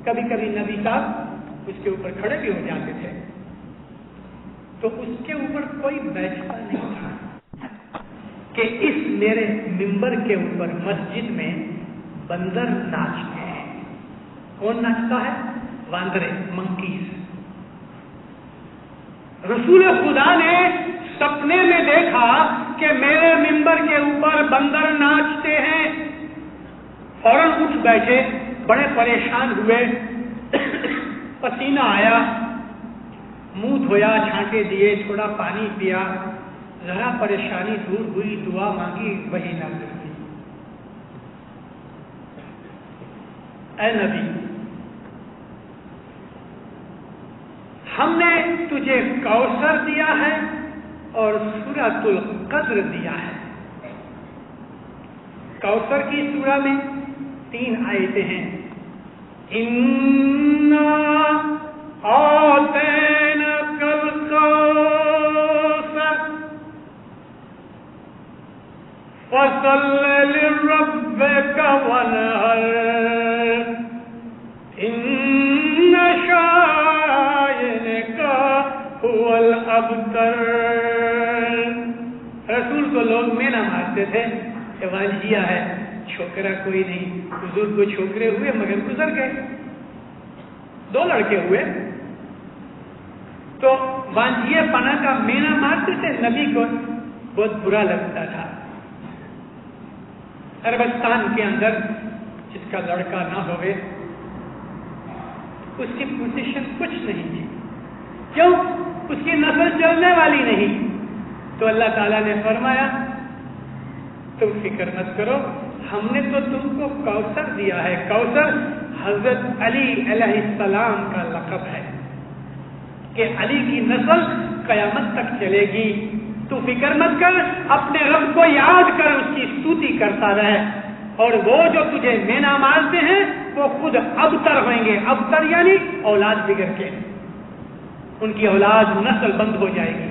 کبھی کبھی نبی صاحب اس کے اوپر کھڑے بھی ہو جاتے تھے. تو اس کے اوپر کوئی بیٹھتا نہیں تھا کہ اس میرے ممبر کے اوپر مسجد میں بندر ناچتے ہیں. کون ناچتا ہے؟ واندرے, منکیز. رسول خدا نے سپنے میں دیکھا کہ میرے ممبر کے اوپر بندر ناچتے ہیں. فوراً اٹھ بیٹھے, بڑے پریشان ہوئے, پسینہ آیا, منہ دھویا, چھانٹے دیے, تھوڑا پانی پیا, ذرا پریشانی دور ہوئی, دعا مانگی, وہی نازل ہوئی. اے نبی, ہم نے تجھے کوثر دیا ہے اور سورۃ القدر دیا ہے. کوثر کی سورہ میں 3 آیتیں ہیں. اِنَّا أَعْطَيْنَاكَ الْكَوْثَرَ فَصَلِّ لِرَبِّكَ وَانْحَرْ إِنَّ شَانِئَكَ هُوَ الْأَبْتَرُ. رسول کو لوگ مینا مارتے تھے کہ واجیا ہے, چھوکرا کوئی نہیں. حضور کو چھوکرے ہوئے مگر گزر گئے, 2 لڑکے ہوئے. تو وانجیے پنا کا مینا مارتے تھے. نبی کو بہت برا لگتا تھا. عربستان کے اندر جس کا لڑکا نہ ہوئے اس کی پوزیشن کچھ نہیں تھی. کیوں؟ اس کی نسل چلنے والی نہیں. تو اللہ تعالیٰ نے فرمایا تم فکر مت کرو, ہم نے تو تم کو کوثر دیا ہے. کوثر حضرت علی علیہ السلام کا لقب ہے کہ علی کی نسل قیامت تک چلے گی. تو فکر مت کر, اپنے رب کو یاد کر, اس کی ستوتی کرتا رہے. اور وہ جو تجھے مینا مارتے ہیں وہ خود ابتر ہوئیں گے. ابتر یعنی اولاد بگڑ کے, ان کی اولاد نسل بند ہو جائے گی.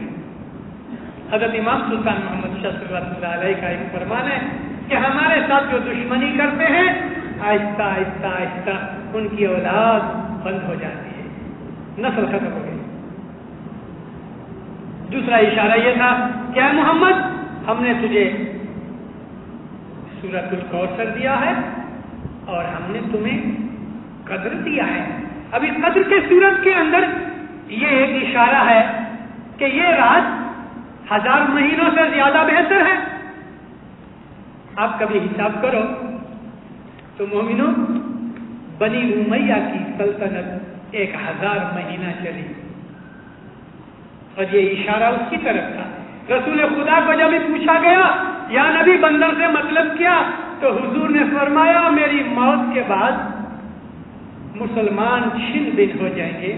حضرت امام سلطان محمد شاہ رحمۃ اللہ علیہ کا ایک فرمان ہے کہ ہمارے ساتھ جو دشمنی کرتے ہیں آہستہ آہستہ آہستہ ان کی اولاد بند ہو جاتی ہے, نسل ختم ہو گئی. دوسرا اشارہ یہ تھا کہ اے محمد, ہم نے تجھے سورۃ الکوثر دیا ہے اور ہم نے تمہیں قدر دیا ہے. ابھی قدر کے سورت کے اندر یہ ایک اشارہ ہے کہ یہ رات 1000 مہینوں سے زیادہ بہتر ہے. آپ کبھی حساب کرو تو مومنوں, بنی امیہ کی سلطنت 1000 مہینہ چلی اور یہ اشارہ اس کی طرف تھا. رسول خدا کو جب پوچھا گیا یا نبی بندر سے مطلب کیا, تو حضور نے فرمایا میری موت کے بعد مسلمان چھن بن ہو جائیں گے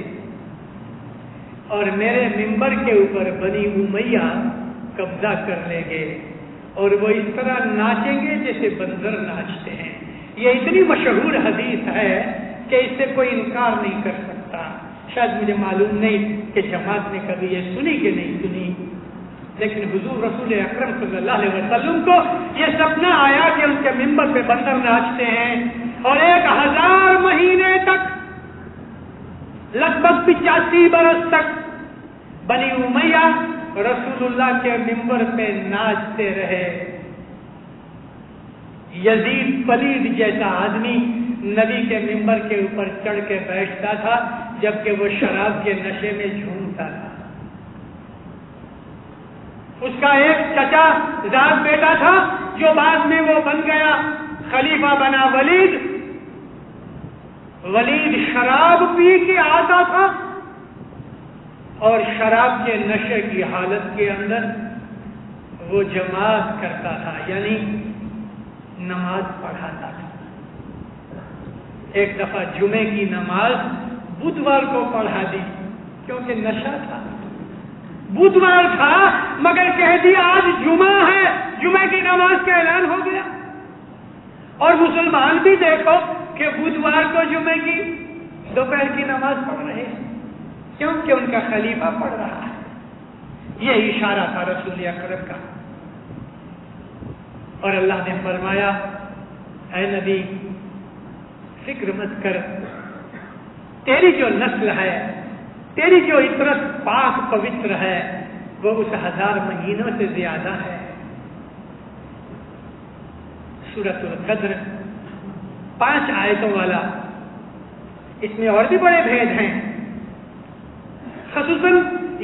اور میرے ممبر کے اوپر بنی امیہ قبضہ کر لیں گے اور وہ اس طرح ناچیں گے جیسے بندر ناچتے ہیں. یہ اتنی مشہور حدیث ہے کہ اس سے کوئی انکار نہیں کر سکتا. شاید مجھے معلوم نہیں کہ جماعت نے کبھی یہ سنی کہ نہیں سنی, لیکن حضور رسول اکرم صلی اللہ علیہ وسلم کو یہ سپنا آیا کہ ان کے ممبر پہ بندر ناچتے ہیں اور 1000 مہینے تک, لگ بھگ 85 برس تک بنی امیہ رسول اللہ کے ممبر پہ ناچتے رہے. یزید پلید جیسا آدمی نبی کے ممبر کے اوپر چڑھ کے بیٹھتا تھا جبکہ وہ شراب کے نشے میں جھومتا تھا. اس کا ایک چچا زاد بیٹا تھا جو بعد میں وہ بن گیا خلیفہ بنا ولید. ولید شراب پی کے آتا تھا اور شراب کے نشے کی حالت کے اندر وہ جماعت کرتا تھا, یعنی نماز پڑھاتا تھا. ایک دفعہ جمعے کی نماز بدوار کو پڑھا دی کیونکہ نشہ تھا. بدوار تھا مگر کہہ دیا آج جمعہ ہے، جمعہ کی نماز کا اعلان ہو گیا۔ اور مسلمان بھی دیکھو کہ بدوار کو جمعے کی دوپہر کی نماز پڑھ رہے ہیں، کیونکہ ان کا خلیفہ پڑھ رہا ہے۔ یہ اشارہ تھا رسول اکرم کا۔ اور اللہ نے فرمایا اے نبی فکر مت کر، تیری جو نسل ہے، تیری جو عطرت پاک پوتر ہے وہ اس 1000 مہینوں سے زیادہ ہے۔ سورۃ القدر 5 آیتوں والا، اس میں اور بھی بڑے بھید ہیں، خصوصاً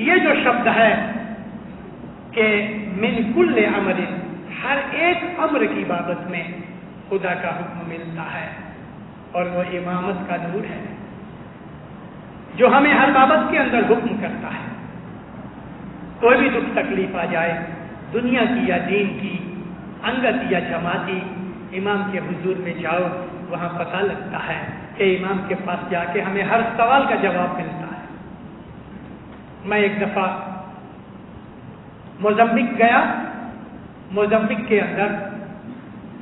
یہ جو شبد ہے کہ من کل امر، ہر ایک امر کی بابت میں خدا کا حکم ملتا ہے، اور وہ امامت کا نور ہے جو ہمیں ہر بابت کے اندر حکم کرتا ہے۔ کوئی بھی دکھ تکلیف آ جائے، دنیا کی یا دین کی، انگت یا جماعتی، امام کے حضور میں جاؤ، وہاں پتہ لگتا ہے کہ امام کے پاس جا کے ہمیں ہر سوال کا جواب ملتا ہے۔ میں ایک دفعہ موزمبیق گیا، موزمبیق کے اندر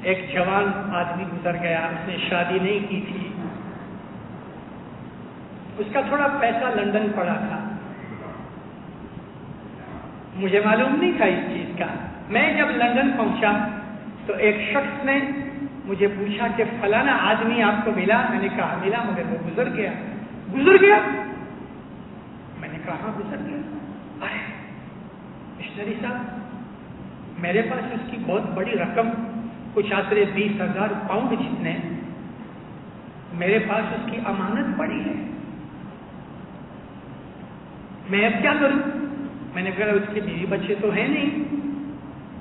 ایک جوان آدمی گزر گیا، اس نے شادی نہیں کی تھی، اس کا تھوڑا پیسہ لندن پڑا تھا، مجھے معلوم نہیں تھا اس چیز کا۔ میں جب لندن پہنچا تو ایک شخص نے مجھے پوچھا کہ فلانا آدمی آپ کو ملا؟ میں نے کہا ملا مگر وہ گزر گیا۔ گزر گیا؟ میں نے کہا ہاں گزر گیا۔ ارے مشنری صاحب، میرے پاس اس کی بہت بڑی رقم، کچھ آسرے 20,000 پاؤنڈ جتنے، میرے پاس اس کی امانت پڑی ہے، میں اب کیا کروں؟ میں نے کہا اس کے بیوی بچے تو ہیں نہیں،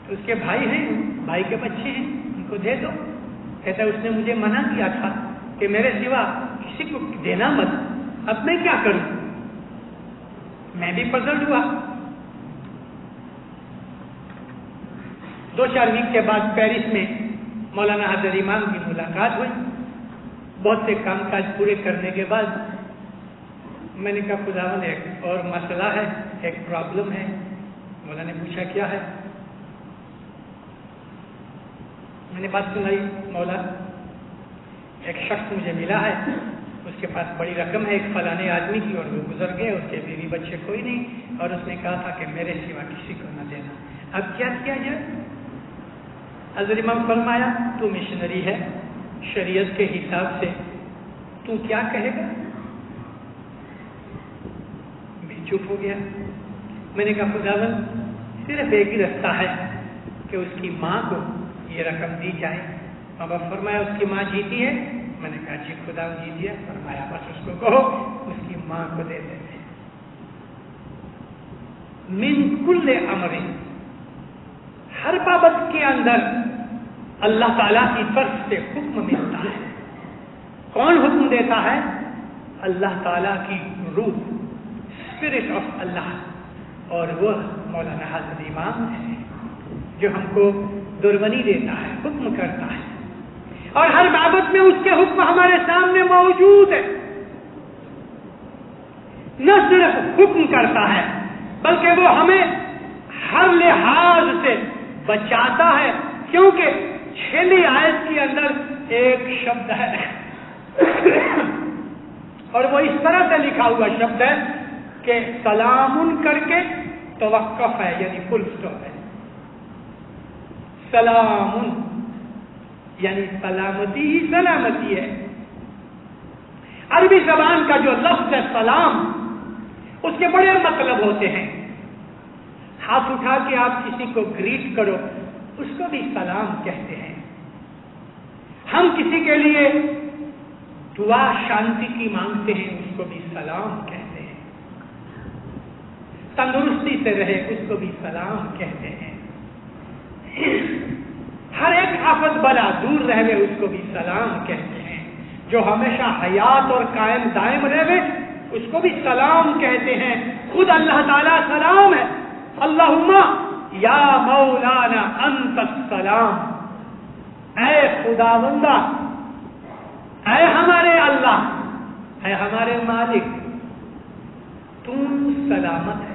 تو اس کے بھائی ہیں، بھائی کے بچے ہیں، ان کو دے دو۔ کہتا ہے اس نے مجھے منع کیا تھا کہ میرے سوا کسی کو دینا مت، اب میں کیا کروں؟ میں بھی پزلڈ ہوا۔ 2-4 ویک کے بعد پیرس میں مولانا حضرت امام کی ملاقات ہوئی۔ بہت سے کام کاج پورے کرنے کے بعد میں نے کہا خداوند ایک اور مسئلہ ہے، ایک پرابلم ہے۔ مولانا نے پوچھا کیا ہے؟ میں نے بات سنائی، مولا ایک شخص مجھے ملا ہے، اس کے پاس بڑی رقم ہے ایک فلانے آدمی کی، اور وہ گزر گئے، اس کے بیوی بچے کوئی نہیں، اور اس نے کہا تھا کہ میرے سوا کسی کو نہ دینا، اب کیا کیا جائے؟ حضرت امام فرمایا تو مشنری ہے، شریعت کے حساب سے تو کیا کہے گا؟ میں چپ ہو گیا۔ میں نے کہا خداوند صرف ایک ہی رستہ ہے کہ اس کی ماں کو یہ رقم دی جائے۔ بابا فرمایا اس کی ماں جیتی ہے؟ میں نے کہا جی خداوند جیتی ہے۔ فرمایا بس اس کو کہو اس کی ماں کو دے دیتے۔ من کل امر، ہر بابت کے اندر اللہ تعالیٰ کی طرف سے حکم ملتا ہے۔ کون حکم دیتا ہے؟ اللہ تعالیٰ کی روح، اسپرٹ آف اللہ، اور وہ مولانا حضرت امام ہے جو ہم کو دربنی دیتا ہے، حکم کرتا ہے، اور ہر بابت میں اس کے حکم ہمارے سامنے موجود ہے۔ نہ صرف حکم کرتا ہے بلکہ وہ ہمیں ہر لحاظ سے بچاتا ہے، کیونکہ 6ویں آیت کے اندر ایک شبد ہے اور وہ اس طرح سے لکھا ہوا شبد ہے کہ سلام کر کے توقف ہے، یعنی فل اسٹاپ ہے۔ سلام یعنی سلامتی ہی سلامتی ہے۔ عربی زبان کا جو لفظ ہے سلام، اس کے بڑے مطلب ہوتے ہیں۔ ہاتھ اٹھا کے آپ کسی کو گریٹ کرو، اس کو بھی سلام کہتے ہیں۔ ہم کسی کے لیے دعا شانتی کی مانگتے ہیں، اس کو بھی سلام کہتے ہیں۔ تندرستی سے رہے، اس کو بھی سلام کہتے ہیں۔ ہر ایک آفت بلا دور رہے، اس کو بھی سلام کہتے ہیں۔ جو ہمیشہ حیات اور قائم دائم رہے، اس کو بھی سلام کہتے ہیں۔ خود اللہ تعالیٰ سلام ہے۔ اللہم یا مولانا انت السلام، اے خداوندہ، اے ہمارے اللہ، اے ہمارے مالک، تو سلامت ہے۔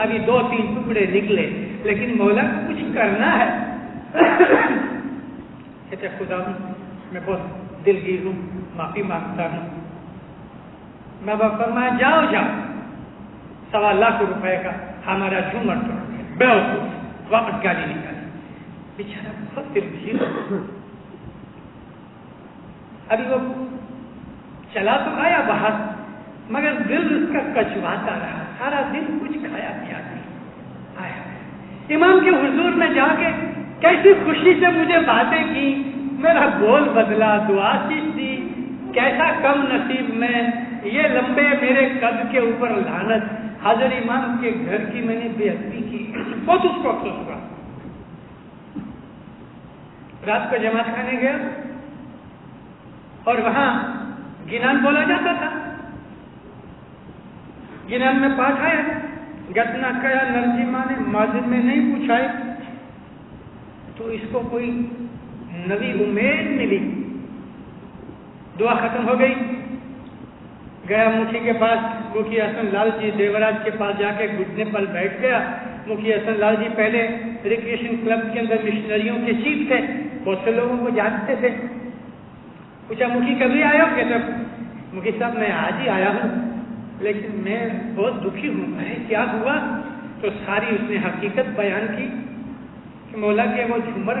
ابھی 2-3 ٹکڑے نکلے، لیکن مولا کو کچھ کرنا ہے۔ کہتے خدا میں بہت دلگیر ہوں، معافی مانگتا ہوں۔ ماں باپ فرمایا جاؤ 1.25 لاکھ روپے کا ہمارا جھومر توڑ دیا، بیوقوف، واپس گالی نکالی۔ بیچارہ بہت دلگیر، ابھی وہ چلا تو آیا باہر، مگر دل اس کا کچواتا رہا، سارا دن کچھ کھایا پیا نہیں آیا۔ امام کے حضور میں جا کے کیسی خوشی سے مجھے باتیں کی، میرا بول بدلا، دعا چیز دی، کیسا کم نصیب میں، یہ لمبے میرے قد کے اوپر لعنت، حاضر امام کے گھر کی میں نے بے ادبی کی، بہت اس کو افسوس ہوا۔ رات کو جماعت کھانے گیا اور وہاں گنان بولا جاتا تھا۔ گنان میں پاٹھ آیا، گتنا کیا نرجی ماں نے ماجد میں نہیں پوچھائے، تو اس کو کوئی نئی امید ملی، دعا ختم ہو گئی، گیا مکھی کے پاس، مکھی حسن لال جی دیوراج کے پاس جا کے گھٹنے پر بیٹھ گیا۔ مکھی حسن لال جی پہلے ریکریشن کلب کے اندر مشنریوں کے چیف تھے، بہت سے لوگوں کو جانتے تھے۔ پوچھا مکھی کبھی آئے ہو؟ کہتے مکھی صاحب میں آج ہی آیا ہوں، لیکن میں بہت دکھی ہوں۔ کیا ہوا؟ تو ساری اس نے حقیقت بیان کی کہ مولا کے وہ جھومر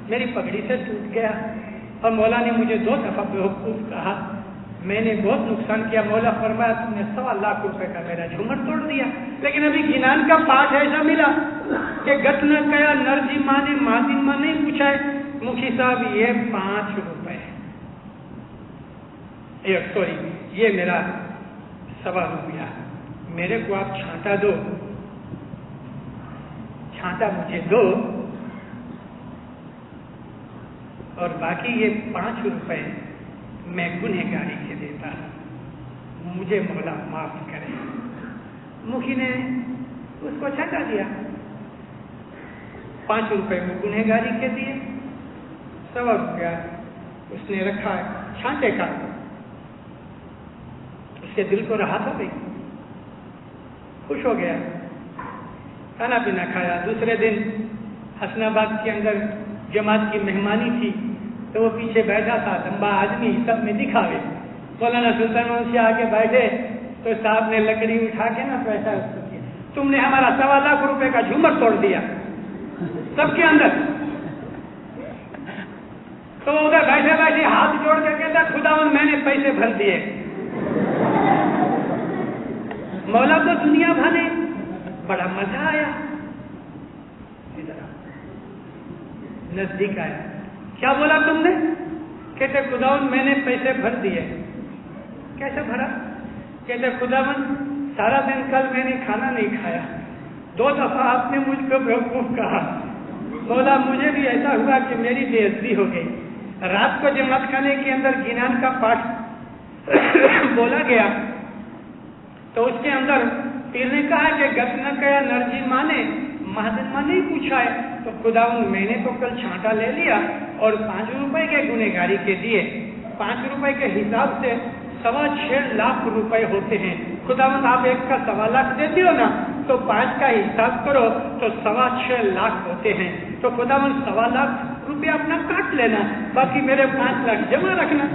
میری پگڑی سے ٹوٹ گیا اور مولا نے مجھے 2 دفعہ بیوقوف کہا، میں نے بہت نقصان کیا۔ مولا فرمایا تم نے 1.25 لاکھ روپے کا میرا جھومر توڑ دیا، لیکن ابھی گنان کا پاٹ ایسا ملا کہ گت نہ کیا نرجی ماں نے مادن ماں نہیں پوچھا ہے۔ مکھی صاحب یہ 5 روپے ہے، سوری یہ میرا 1.25 روپیہ، میرے کو آپ چھانٹا دو، چھانٹا مجھے دو، اور باقی یہ 5 روپے میں گنہگاری کے دیتا ہوں، مجھے مولا معاف کرے۔ مکھی نے اس کو چھانٹا دیا، 5 روپے وہ گنہگاری کے دیے، 1.25 روپیہ اس نے رکھا چھانٹے کا۔ اس کے دل کو راحت ہو گئی، خوش ہو گیا، کھانا پینا کھایا۔ دوسرے دن حسن آباد کے اندر جماعت کی مہمانی تھی، تو وہ پیچھے بیٹھا تھا، لمبا آدمی، سب میں دکھاوے۔ مولانا سلطان سے آگے بیٹھے تو صاحب نے لکڑی اٹھا کے نا پیسہ اس کو دیا، تم نے ہمارا 1.25 لاکھ روپے کا جھومر توڑ دیا سب کے اندر۔ تو ادھر بیٹھے بیٹھے ہاتھ جوڑ کے کہتا خداوند میں نے پیسے بھر دیے۔ مولا کو دنیا بھانے، بڑا مزہ آیا، نزدیک آیا، کیا بولا تم نے؟ کہتے خداوند میں نے پیسے بھر دیے۔ کیسے بھرا؟ کہتے خداوند سارا دن کل میں نے کھانا نہیں کھایا، 2 دفعہ آپ نے مجھ کو بیوقوف کہا، مولا مجھے بھی ایسا ہوا کہ میری بے عزتی ہو گئی۔ رات کو جماعت خانے کے اندر گنان کا پاٹھ بولا گیا تو اس کے اندر پیر نے کہا کہ گت نہ کیا نرجی ماں نے مہادن ماں نہیں پوچھا ہے، تو خداوند میں نے تو کل چھانٹا لے لیا اور 5 روپے کے گنہگاری کے دیے، 5 روپے کے حساب سے 6.25 لاکھ روپے ہوتے ہیں۔ خداوند آپ ایک کا 1.25 لاکھ دیتے ہو نا، تو 5 کا حساب کرو تو 6.25 لاکھ ہوتے ہیں۔ تو خداوند 1.25 لاکھ روپے اپنا کاٹ لینا، باقی میرے 5 لاکھ جمع رکھنا۔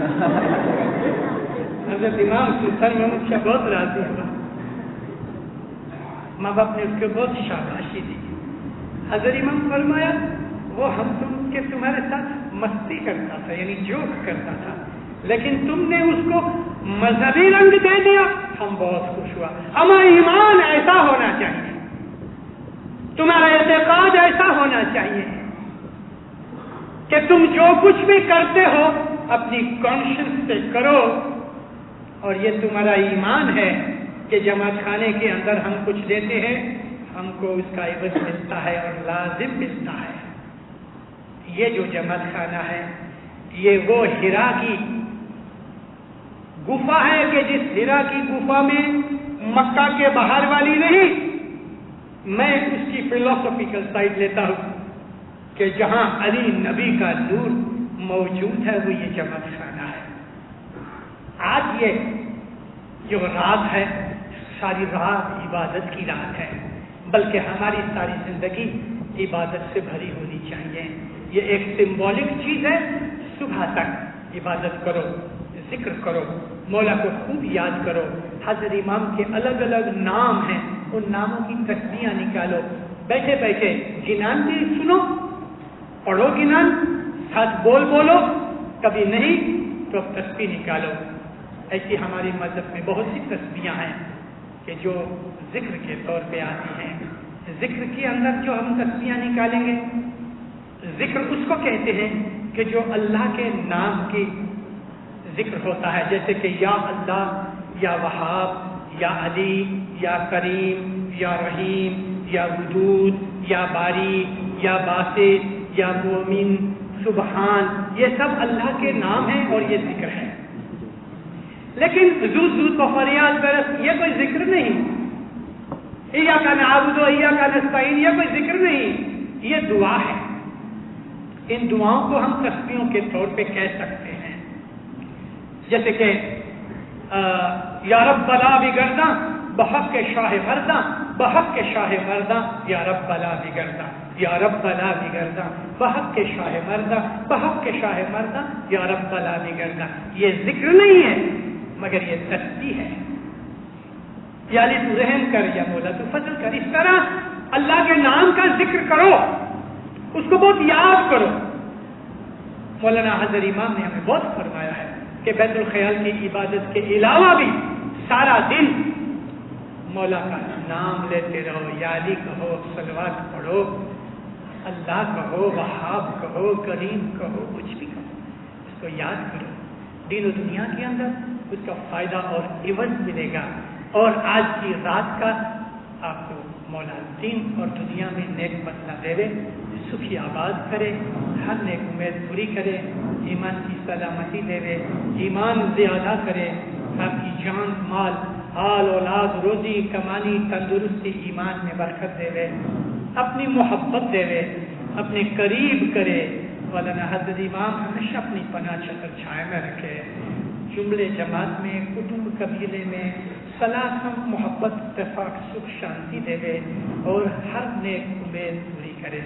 حضرت امام سلطان محمود شاہ بہت راضی ہوا، ماں باپ نے اس کو بہت شاباشی دی۔ حضرت امام فرمایا وہ ہم تم کے تمہارے ساتھ مستی کرتا تھا، یعنی جوک کرتا تھا، لیکن تم نے اس کو مذہبی رنگ دے دیا، ہم بہت خوش ہوا۔ ہمارا ایمان ایسا ہونا چاہیے، تمہارا اعتقاد ایسا ہونا چاہیے کہ تم جو کچھ بھی کرتے ہو اپنی کانشنس سے کرو، اور یہ تمہارا ایمان ہے کہ جماعت خانے کے اندر ہم کچھ دیتے ہیں، ہم کو اس کا عوض ملتا ہے اور لازم ملتا ہے۔ یہ جو جماعت خانہ ہے یہ وہ ہیرا کی گفا ہے کہ جس ہیرا کی گفا میں مکہ کے باہر والی نہیں، میں اس کی فلسفیکل سائڈ لیتا ہوں کہ جہاں علی نبی کا نور موجود ہے وہ یہ جماعت خانہ ہے۔ آج یہ جو رات ہے ساری رات عبادت کی رات ہے، بلکہ ہماری ساری زندگی عبادت سے بھری ہونی چاہیے. یہ ایک سمبولک چیز ہے. صبح تک عبادت کرو, ذکر کرو, مولا کو خوب یاد کرو. حضرت امام کے الگ الگ نام ہیں, ان ناموں کی تسبیحاں نکالو. بیٹھے بیٹھے گنان بھی سنو, پڑھو گنان, ساتھ بولو. کبھی نہیں تو تسبیح نکالو. ایسی ہماری مذہب میں بہت سی تسبیحاں ہیں کہ جو ذکر کے طور پہ آتی ہیں. ذکر کے اندر جو ہم تسبیحاں نکالیں گے, ذکر اس کو کہتے ہیں کہ جو اللہ کے نام کی ذکر ہوتا ہے, جیسے کہ یا اللہ, یا وہاب, یا علی, یا کریم, یا رحیم, یا ودود, یا باری, یا باسط, یا مومن, سبحان. یہ سب اللہ کے نام ہیں اور یہ ذکر ہے. لیکن زود کو فریاد برس, یہ کوئی ذکر نہیں. ایاک نعبد و ایاک نستعین, یہ کوئی ذکر نہیں, یہ دعا ہے. ان دعاؤں کو ہم تسبیحوں کے طور پہ کہہ سکتے ہیں. جیسے کہ یا رب بلا بگرداں بحق کے شاہ مرداں, بحق کے شاہ مرداں, یا رب بلا بگرداں, یا رب بلا بگرداں بحق کے شاہ مرداں, بحق کے شاہ مرداں, یا رب بلا بگرداں. یہ ذکر نہیں ہے مگر یہ تسبیح ہے. یا علی تو رحم کر, یا مولا تو فضل کر. اس طرح اللہ کے نام کا ذکر کرو, اس کو بہت یاد کرو. مولانا حضرت امام نے ہمیں بہت فرمایا ہے کہ بیت الخیال کی عبادت کے علاوہ بھی سارا دن مولا کا نام لیتے رہو. یا علی کہو, صلوات پڑھو, اللہ کہو, وہاب کہو, کریم کہو, کچھ بھی کہو, اس کو یاد کرو. دین و دنیا کے اندر اس کا فائدہ اور عوض ملے گا. اور آج کی رات کا آپ کو مولا دین اور دنیا میں نیک بدلہ دے, سکھی آباد کرے, ہر نیک امید پوری کرے, ایمان کی سلامتی دے, ایمان زیادہ کرے, آپ کی جان, مال, حال, اولاد, روزی, کمانی, تندرستی, ایمان میں برکت دے, اپنی محبت دے, اپنے قریب کرے. مولانا حضرت امام ہمیشہ اپنی پناہ چھتر چھائے میں رکھے. جملے جماعت میں, کٹمب قبیلے میں صلاح, محبت, اتفاق, سکھ, شانتی دے اور ہر نیک امید پوری کرے.